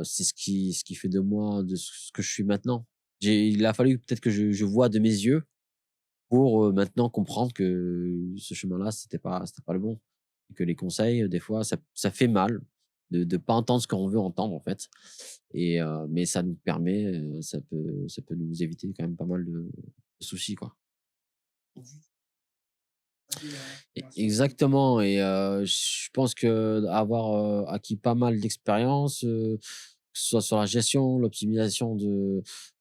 c'est ce qui fait de moi de ce que je suis maintenant. Il a fallu peut-être que je vois de mes yeux pour, maintenant comprendre que ce chemin-là, c'était pas le bon et que les conseils, des fois, ça fait mal de pas entendre ce qu'on veut entendre, en fait et mais ça nous permet, ça peut nous éviter quand même pas mal de soucis, quoi. vie, partager l'information et Exactement et je pense qu'avoir, acquis pas mal d'expérience, que ce soit sur la gestion, l'optimisation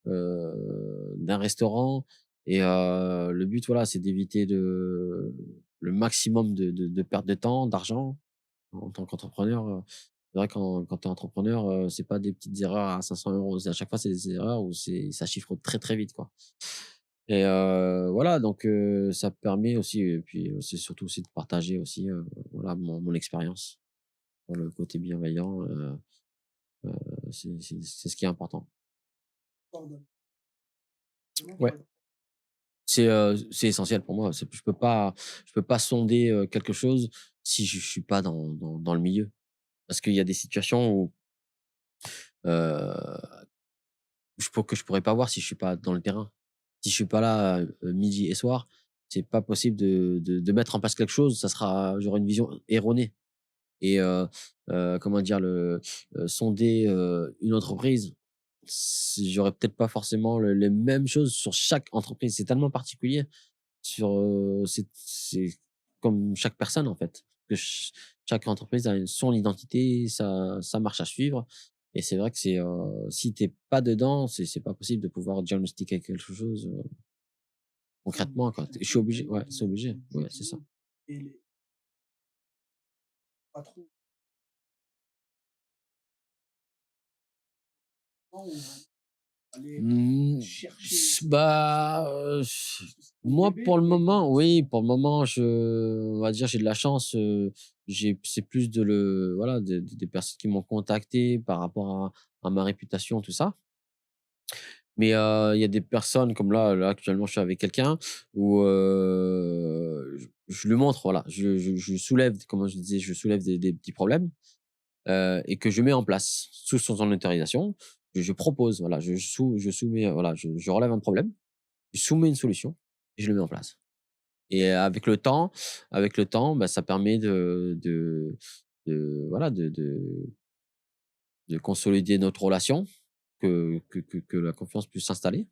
d'un restaurant et le but, voilà, c'est d'éviter le maximum de perte de temps, d'argent en tant qu'entrepreneur, c'est vrai quand tu es entrepreneur, c'est pas des petites erreurs à 500 €, c'est à chaque fois, c'est des erreurs où ça chiffre très, très vite, quoi. Et voilà donc ça permet aussi et puis, c'est surtout aussi de partager aussi, voilà mon expérience dans le côté bienveillant, heu, c'est ce qui est important. coordonnées. Vraiment Ouais. C'est essentiel pour moi. Je peux pas sonder, quelque chose si je suis pas dans le milieu. Parce qu'il y a des situations où, heu, je pourrais pas voir si je suis pas dans le terrain. Si je suis pas là, midi et soir, c'est pas possible de mettre en place quelque chose, j'aurai une vision erronée. Et comment dire? Sonder, une entreprise, j'aurais peut-être pas forcément les mêmes choses sur chaque entreprise. C'est tellement particulier c'est comme chaque personne, en fait, que chaque entreprise a son identité, sa marche à suivre et c'est vrai que si tu es pas dedans, c'est pas possible de pouvoir diagnostiquer quelque chose, concrètement, quoi. Je suis obligé ouais, c'est obligé. Ouais, c'est ça. et les patrons ou vraiment aller Mmh, chercher bah, Au Moi, bébé, pour le mais moment, oui, pour le moment, on va dire, j'ai de la chance, c'est plus de le voilà, des personnes qui m'ont contacté par rapport à ma réputation, tout ça. Mais, il y a des personnes comme là, actuellement, je suis avec quelqu'un où, je lui montre, voilà, je soulève, comme je disais, je soulève des petits problèmes, et que je mets en place sous son autorisation. Je propose, voilà, je soumets, voilà, je relève un problème, je soumets une solution et je le mets en place. Et avec le temps, bah, ça permet de voilà, de consolider notre relation, que la confiance puisse s'installer.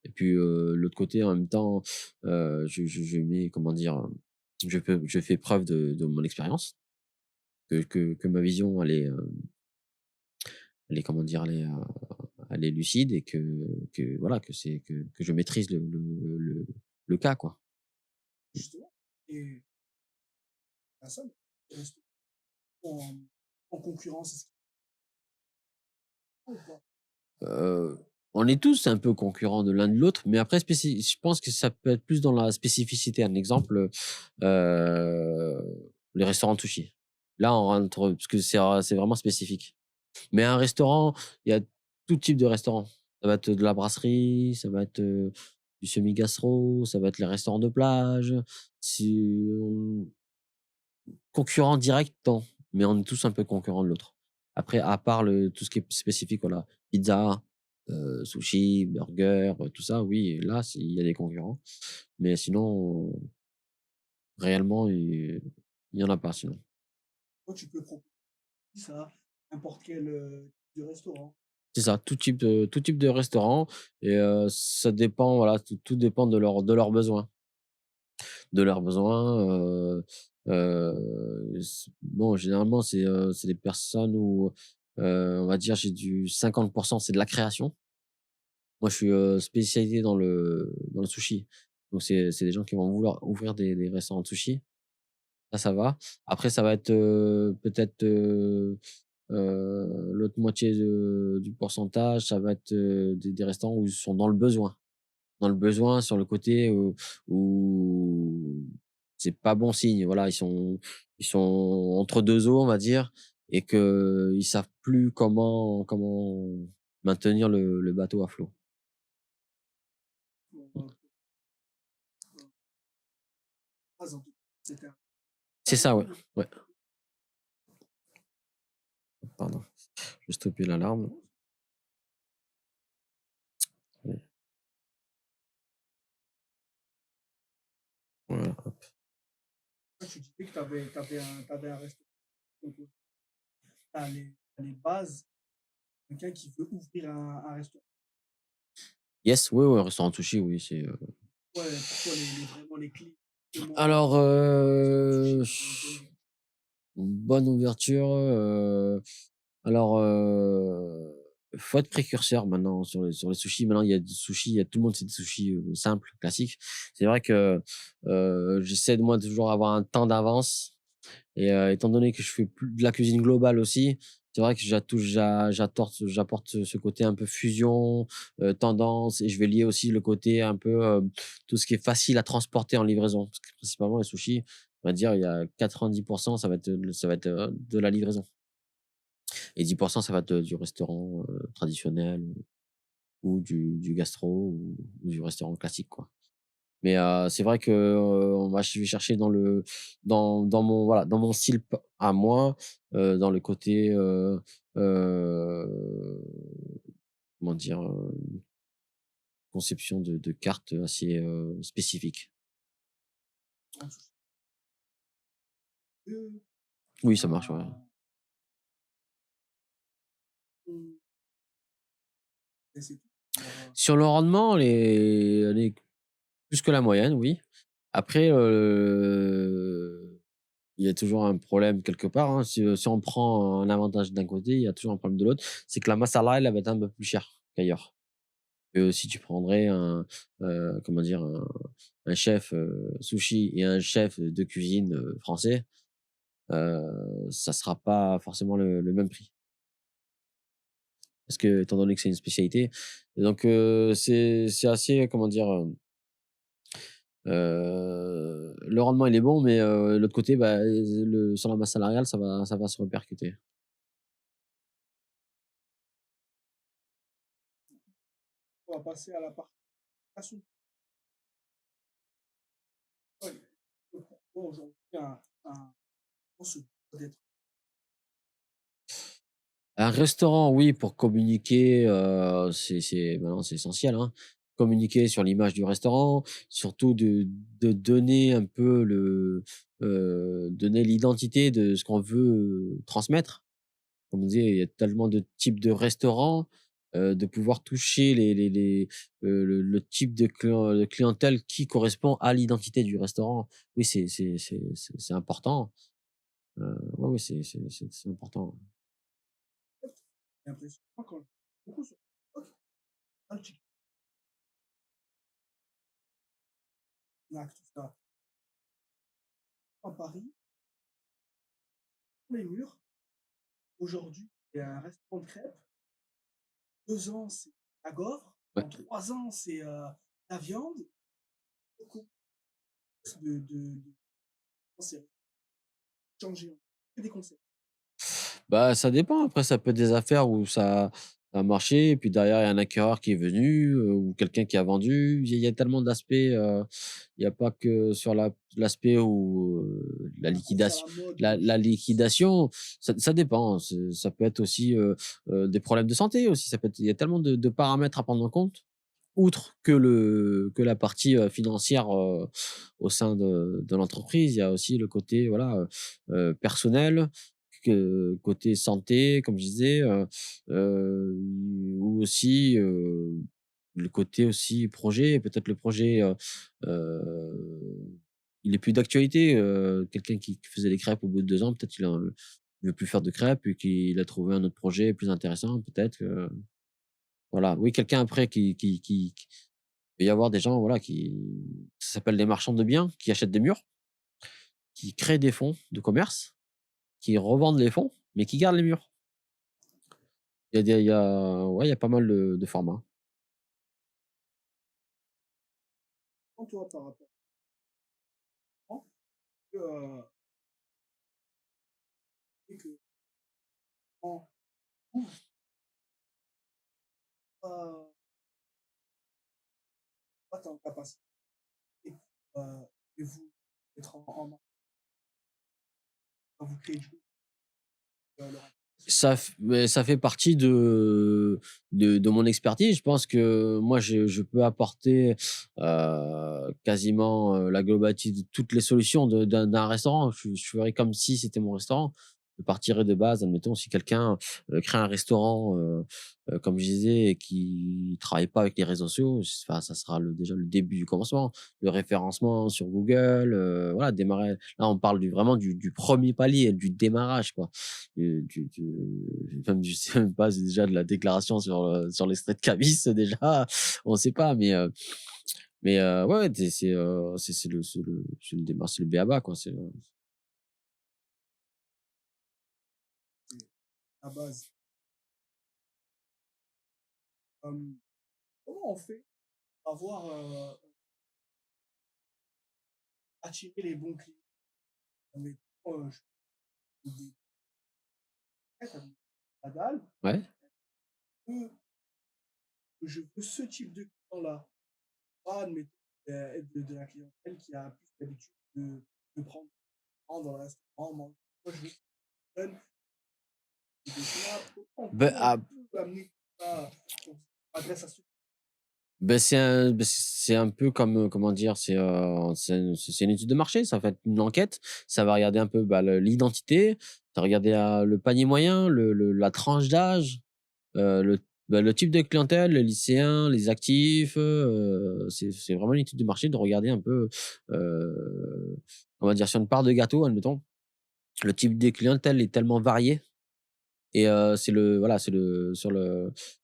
Et puis, l'autre côté, en même temps, je mets, comment dire? Je fais preuve de mon expérience, que ma vision, elle est, comment dire? Elle est lucide et que voilà, que je maîtrise le cas, quoi. justement, et à ça, les restaurants en concurrence, est-ce qu'il y a ou pas? Heu, on est tous un peu concurrents de l'un de l'autre, mais après je pense que ça peut être plus dans la spécificité. Un exemple, les restaurants sushi. Là, on rentre parce que c'est vraiment spécifique. Mais un restaurant, il y a tout type de restaurant. Ça va être de la brasserie, ça va être, du semi-gastro, ça va être les restaurants de plage. Si on concurrent direct, non, mais on est tous un peu concurrents de l'autre. Après, à part tout ce qui est spécifique, voilà, pizza, sushi, burger, tout ça, oui, là, il y a des concurrents. Mais sinon, réellement, il y en a pas sinon. Toi, tu peux proposer ça à n'importe quel, type de restaurant. C'est ça, tout type de restaurant et ça dépend, voilà, tout dépend de leurs besoins. De leurs besoins, bon, généralement, c'est des personnes où, on va dire, j'ai du 50%, c'est de la création. Moi, je suis, spécialisé dans le sushi. Donc c'est des gens qui vont vouloir ouvrir des restaurants de sushi. Ça va. Après ça va être, peut-être, l'autre moitié du pourcentage, ça va être, des restaurants où ils sont dans le besoin. Dans le besoin sur le côté où c'est pas bon signe. Voilà, ils sont entre 2 eaux, on va dire et qu'ils savent plus comment maintenir le bateau à flot. Pour, Mmh. en tout cas, c'était C'est ça, ouais, agréable. ouais. Pardon, je vais stopper l'alarme. Ouais, voilà, hop. Toi, tu disais que tu avais un restaurant, donc tu les bases, quelqu'un qui veut ouvrir un restaurant. Yes, oui, ouais, restaurant de sushi, oui, c'est, Ouais, pour toi, vraiment les clés, comment alors, faire du sushi dans une bonne ouverture. bonne ouverture, alors, faut être précurseur maintenant sur les sushis. Maintenant, il y a des sushis, il y a tout le monde c'est des sushis, simples, classiques. C'est vrai que, j'essaie de moi de toujours avoir un temps d'avance et étant donné que je fais plus de la cuisine globale aussi, c'est vrai que j'apporte ce côté un peu fusion, tendance et je vais lier aussi le côté un peu, tout ce qui est facile à transporter en livraison. Parce que principalement les sushis, on va dire il y a 90 ça va être, de la livraison. Et 10 ça va être, du restaurant, traditionnel ou du gastro ou du restaurant classique, quoi. Mais, c'est vrai que, je vais chercher dans mon voilà, dans mon style p à moi, dans le côté, heu, comment dire? Conception de cartes assez, spécifiques. En sushi, heu, Oui, ça marche, ouais. en mmh, et c'est tout. Alors, Sur le rendement, elle est plus que la moyenne, oui. Après, il y a toujours un problème quelque part, hein. Si on prend un avantage d'un côté, il y a toujours un problème de l'autre. C'est que la masse à elle va être un peu plus chère qu'ailleurs. Que si tu prendrais comment dire? Un chef, sushi et un chef de cuisine, français, ça sera pas forcément le même prix. Parce que étant donné que c'est une spécialité, donc c'est assez, comment dire? Le rendement, il est bon, mais l'autre côté, bah, le sur la masse salariale, ça va se répercuter. On va passer à la partie création. Ouais, pourquoi aujourd'hui un on se doit d'être Un restaurant, oui, pour communiquer, c'est maintenant c'est essentiel, hein. Communiquer sur l'image du restaurant, surtout de donner un peu donner l'identité de ce qu'on veut, transmettre. Comme on disait, il y a tellement de types de restaurants, de pouvoir toucher le type de clientèle qui correspond à l'identité du restaurant. Oui, c'est important. Ouais, ouais, c'est important. j'ai l'impression quand je beaucoup sur TikTok, un TikTok, tout ça, à Paris, les murs, aujourd'hui, il y a un restaurant de crêpes, 2 ans, c'est la gaufre, Ouais. dans 3 ans, c'est, la viande, beaucoup de concepts changés, que des concepts. Bah, ça dépend. Après, ça peut être des affaires où ça a marché et puis derrière, il y a un acquéreur qui est venu, ou quelqu'un qui a vendu. Il y a tellement d'aspects, il y a pas que sur l'aspect où, la La course à liquidation la mode, la liquidation, ça dépend. Ça peut être aussi, des problèmes de santé aussi. Ça peut être il y a tellement de paramètres à prendre en compte, outre que la partie, financière, au sein de l'entreprise. Il y a aussi le côté, voilà, personnel, que côté santé, comme je disais, heu, ou aussi, le côté aussi projet. Peut-être le projet, il est plus d'actualité. Quelqu'un qui faisait des crêpes au bout de 2 ans, peut-être il veut plus faire de crêpes et qu'il a trouvé un autre projet plus intéressant, peut-être que voilà. Oui, quelqu'un après qui peut y avoir des gens, voilà, ça s'appelle des marchands de biens, qui achètent des murs, qui créent des fonds de commerce, qui revendent les fonds, mais qui gardent les murs. Ouais, il y a pas mal de formats. Quand toi, par rapport que, et que en ouvre pas pas tant de capacité heu, et vous être en main, vous créez du coup, leur Mais ça fait partie de mon expertise. Je pense que moi, je peux apporter, quasiment, la globalité de toutes les solutions d'un restaurant. Je ferais comme si c'était mon restaurant. Je partirais de base, admettons, si quelqu'un, crée un restaurant, comme je disais, et qui travaille pas avec les réseaux sociaux, enfin, ça sera déjà le début du commencement. Le référencement sur Google, voilà, démarrer. Là, on parle vraiment du 1er palier, du démarrage, quoi. Du même je sais même pas, c'est déjà de la déclaration sur l'extrait de cabis déjà, on sait pas, ouais, ouais, c'est le démarrage, c'est le b.a-ba, quoi, c'est la base. Comment on fait pour avoir, attirer les bons clients? Admettons, je fais des crêpes avec la dalle, ouais. que je veux ce type de client-là, pas admettons, de la clientèle qui a plus l'habitude de prendre dans le restaurant, manger. Moi, je veux jeune, des plats. Beh, Comment on ah, peut amener ça qu'on s'adresse à ceux c'est un peu comme, comment dire? C'est une étude de marché, ça va être une enquête, ça va regarder un peu, bah, l'identité, ça va regarder, le panier moyen, la tranche d'âge. Le le type de clientèle, les lycéens, les actifs, c'est vraiment une étude de marché de regarder un peu, on va dire sur une part de gâteau, admettons. Le type de clientèle est tellement varié et c'est le voilà, c'est le sur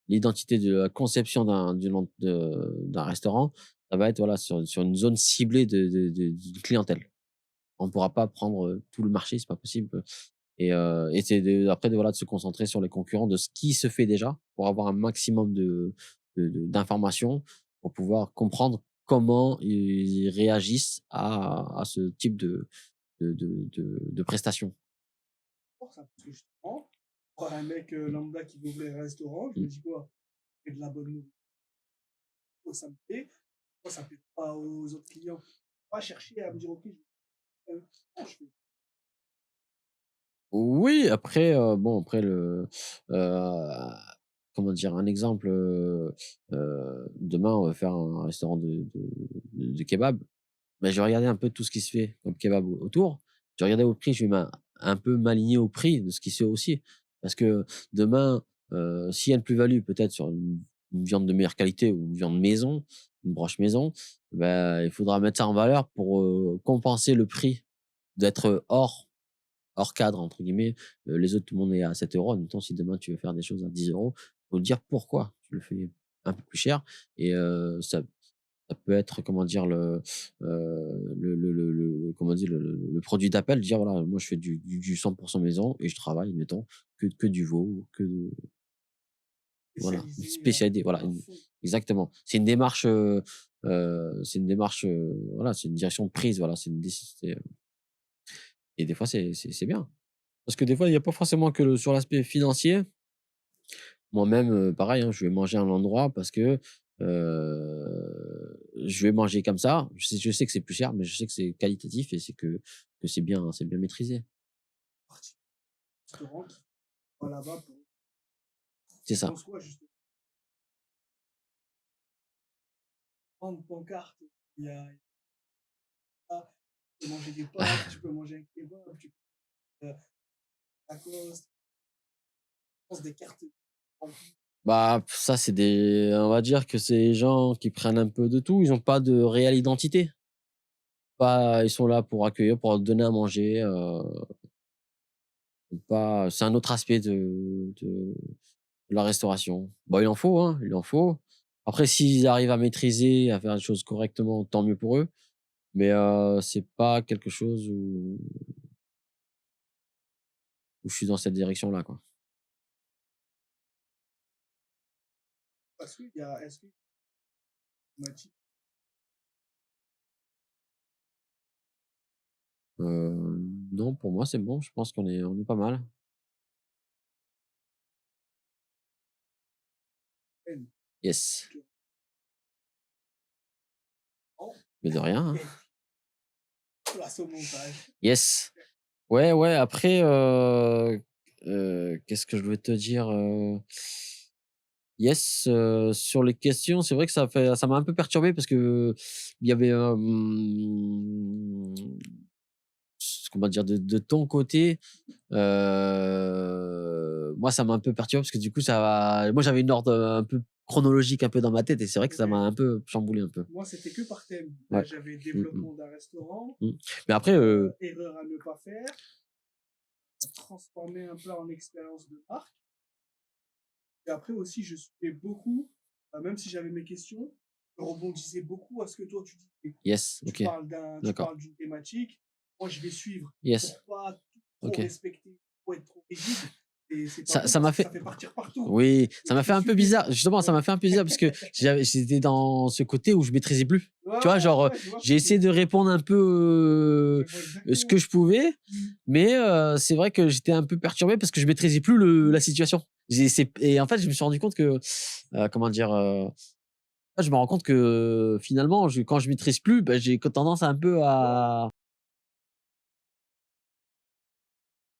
l'identité de la conception d'un restaurant, ça va être voilà sur une zone ciblée d'une clientèle. On ne pourra pas prendre, tout le marché, c'est pas possible. Et c'est après de se concentrer sur les concurrents de ce qui se fait déjà pour avoir un maximum d'informations pour pouvoir comprendre comment ils réagissent à ce type de prestations. Pour ça, parce que justement, pour un mec lambda qui veut ouvrir un restaurant, je Mmh. me dis quoi? C'est de la bonne nourriture, ça me plaît. Moi, ça plaît pas aux autres clients. Pas chercher à me dire, ok, non, je fais Oui, après, bon, après heu, comment dire? Un exemple, demain, on va faire un restaurant de kebab. Mais je regardais un peu tout ce qui se fait comme kebab autour. Je regardais au prix, je vais un peu m'aligner au prix de ce qui se fait aussi. Parce que demain, s'il y a une plus-value peut-être sur une viande de meilleure qualité ou une viande maison, une broche maison, bah, il faudra mettre ça en valeur pour, compenser le prix d'être hors cadre entre guillemets. Les autres, tout le monde est à 7 €. En même temps, si demain tu veux faire des choses à 10 €, faut dire pourquoi tu le fais un peu plus cher et ça peut être, comment dire, comment dire? Le produit d'appel, dire: «Voilà, moi je fais du 100 maison et je travaille, mettons, que du veau, que de» voilà, une spécialisé spécialité, voilà, à fond. exactement. C'est une démarche, voilà, c'est une direction prise, voilà, c'est une déci c'est, et des fois c'est bien. Parce que des fois, il y a pas forcément que sur l'aspect financier. Moi-même, pareil, hein, je vais manger à un endroit parce que, je vais manger comme ça. Je sais que c'est plus cher, mais je sais que c'est qualitatif et que c'est bien maîtrisé. Parti restaurant qui va là-bas pour C'est tu ça. penses quoi justement? Prendre pancarte, il y a ah, tu peux manger des pâtes, tu peux manger un kebab, tu peux tacos, je pense des cartes remplies. Bah, ça, c'est des on va dire que c'est des gens qui prennent un peu de tout. Ils ont pas de réelle identité. Pas ils sont là pour accueillir, pour donner à manger, pas c'est un autre aspect de la restauration. Bah, il en faut, hein, il en faut. Après s'ils arrivent à maîtriser, à faire les choses correctement, tant mieux pour eux. Mais c'est pas quelque chose où je suis dans cette direction-là, quoi. Parce qu'il y a est-ce que Mati Non, pour moi, c'est bon, je pense qu'on est pas mal. N Yes, oh, mais de rien, hein. place au montage. Yes. Ouais, ouais, après, qu'est-ce que je voulais te dire? Yes, sur les questions, c'est vrai que ça m'a un peu perturbé parce que il y avait, comment dire? De ton côté, moi, ça m'a un peu perturbé parce que du coup, moi, j'avais une ordre, un peu chronologique un peu dans ma tête et c'est vrai que ça m'a Ouais, un peu chamboulé un peu. moi c'était que par thème. Là Ouais. j'avais Mmh mh. développement d'un restaurant, Mmh. Mais après, erreur à ne pas faire, transformer un plat en expérience de marque. Et après aussi, je suivais beaucoup, même si j'avais mes questions, je rebondissais beaucoup à ce que toi tu dis. yes, Tu OK, parles tu d'accord. parles d'une thématique, moi je vais suivre Yes, pour pas tout trop OK. respecter, pour être trop rigide. Et c'est pas bon Ça parce m'a que ça fait fait partir partout. Oui, Et ça m'a je fait te un peu suivais. bizarre. Justement, ça Ouais. m'a fait un peu bizarre parce que j'étais dans ce côté où je maîtrisais plus. Ouais, Tu vois? ouais, Genre, ouais, je vois ce j'ai que tu veux essayé dire. de répondre un peu, Je vois ce que exactement. je pouvais, Mm. mais c'est vrai que j'étais un peu perturbé parce que je maîtrisais plus la situation. Et en fait, je me suis rendu compte que, comment dire? Je me rends compte que finalement, quand je maîtrise plus, bah, j'ai tendance un peu Ouais, à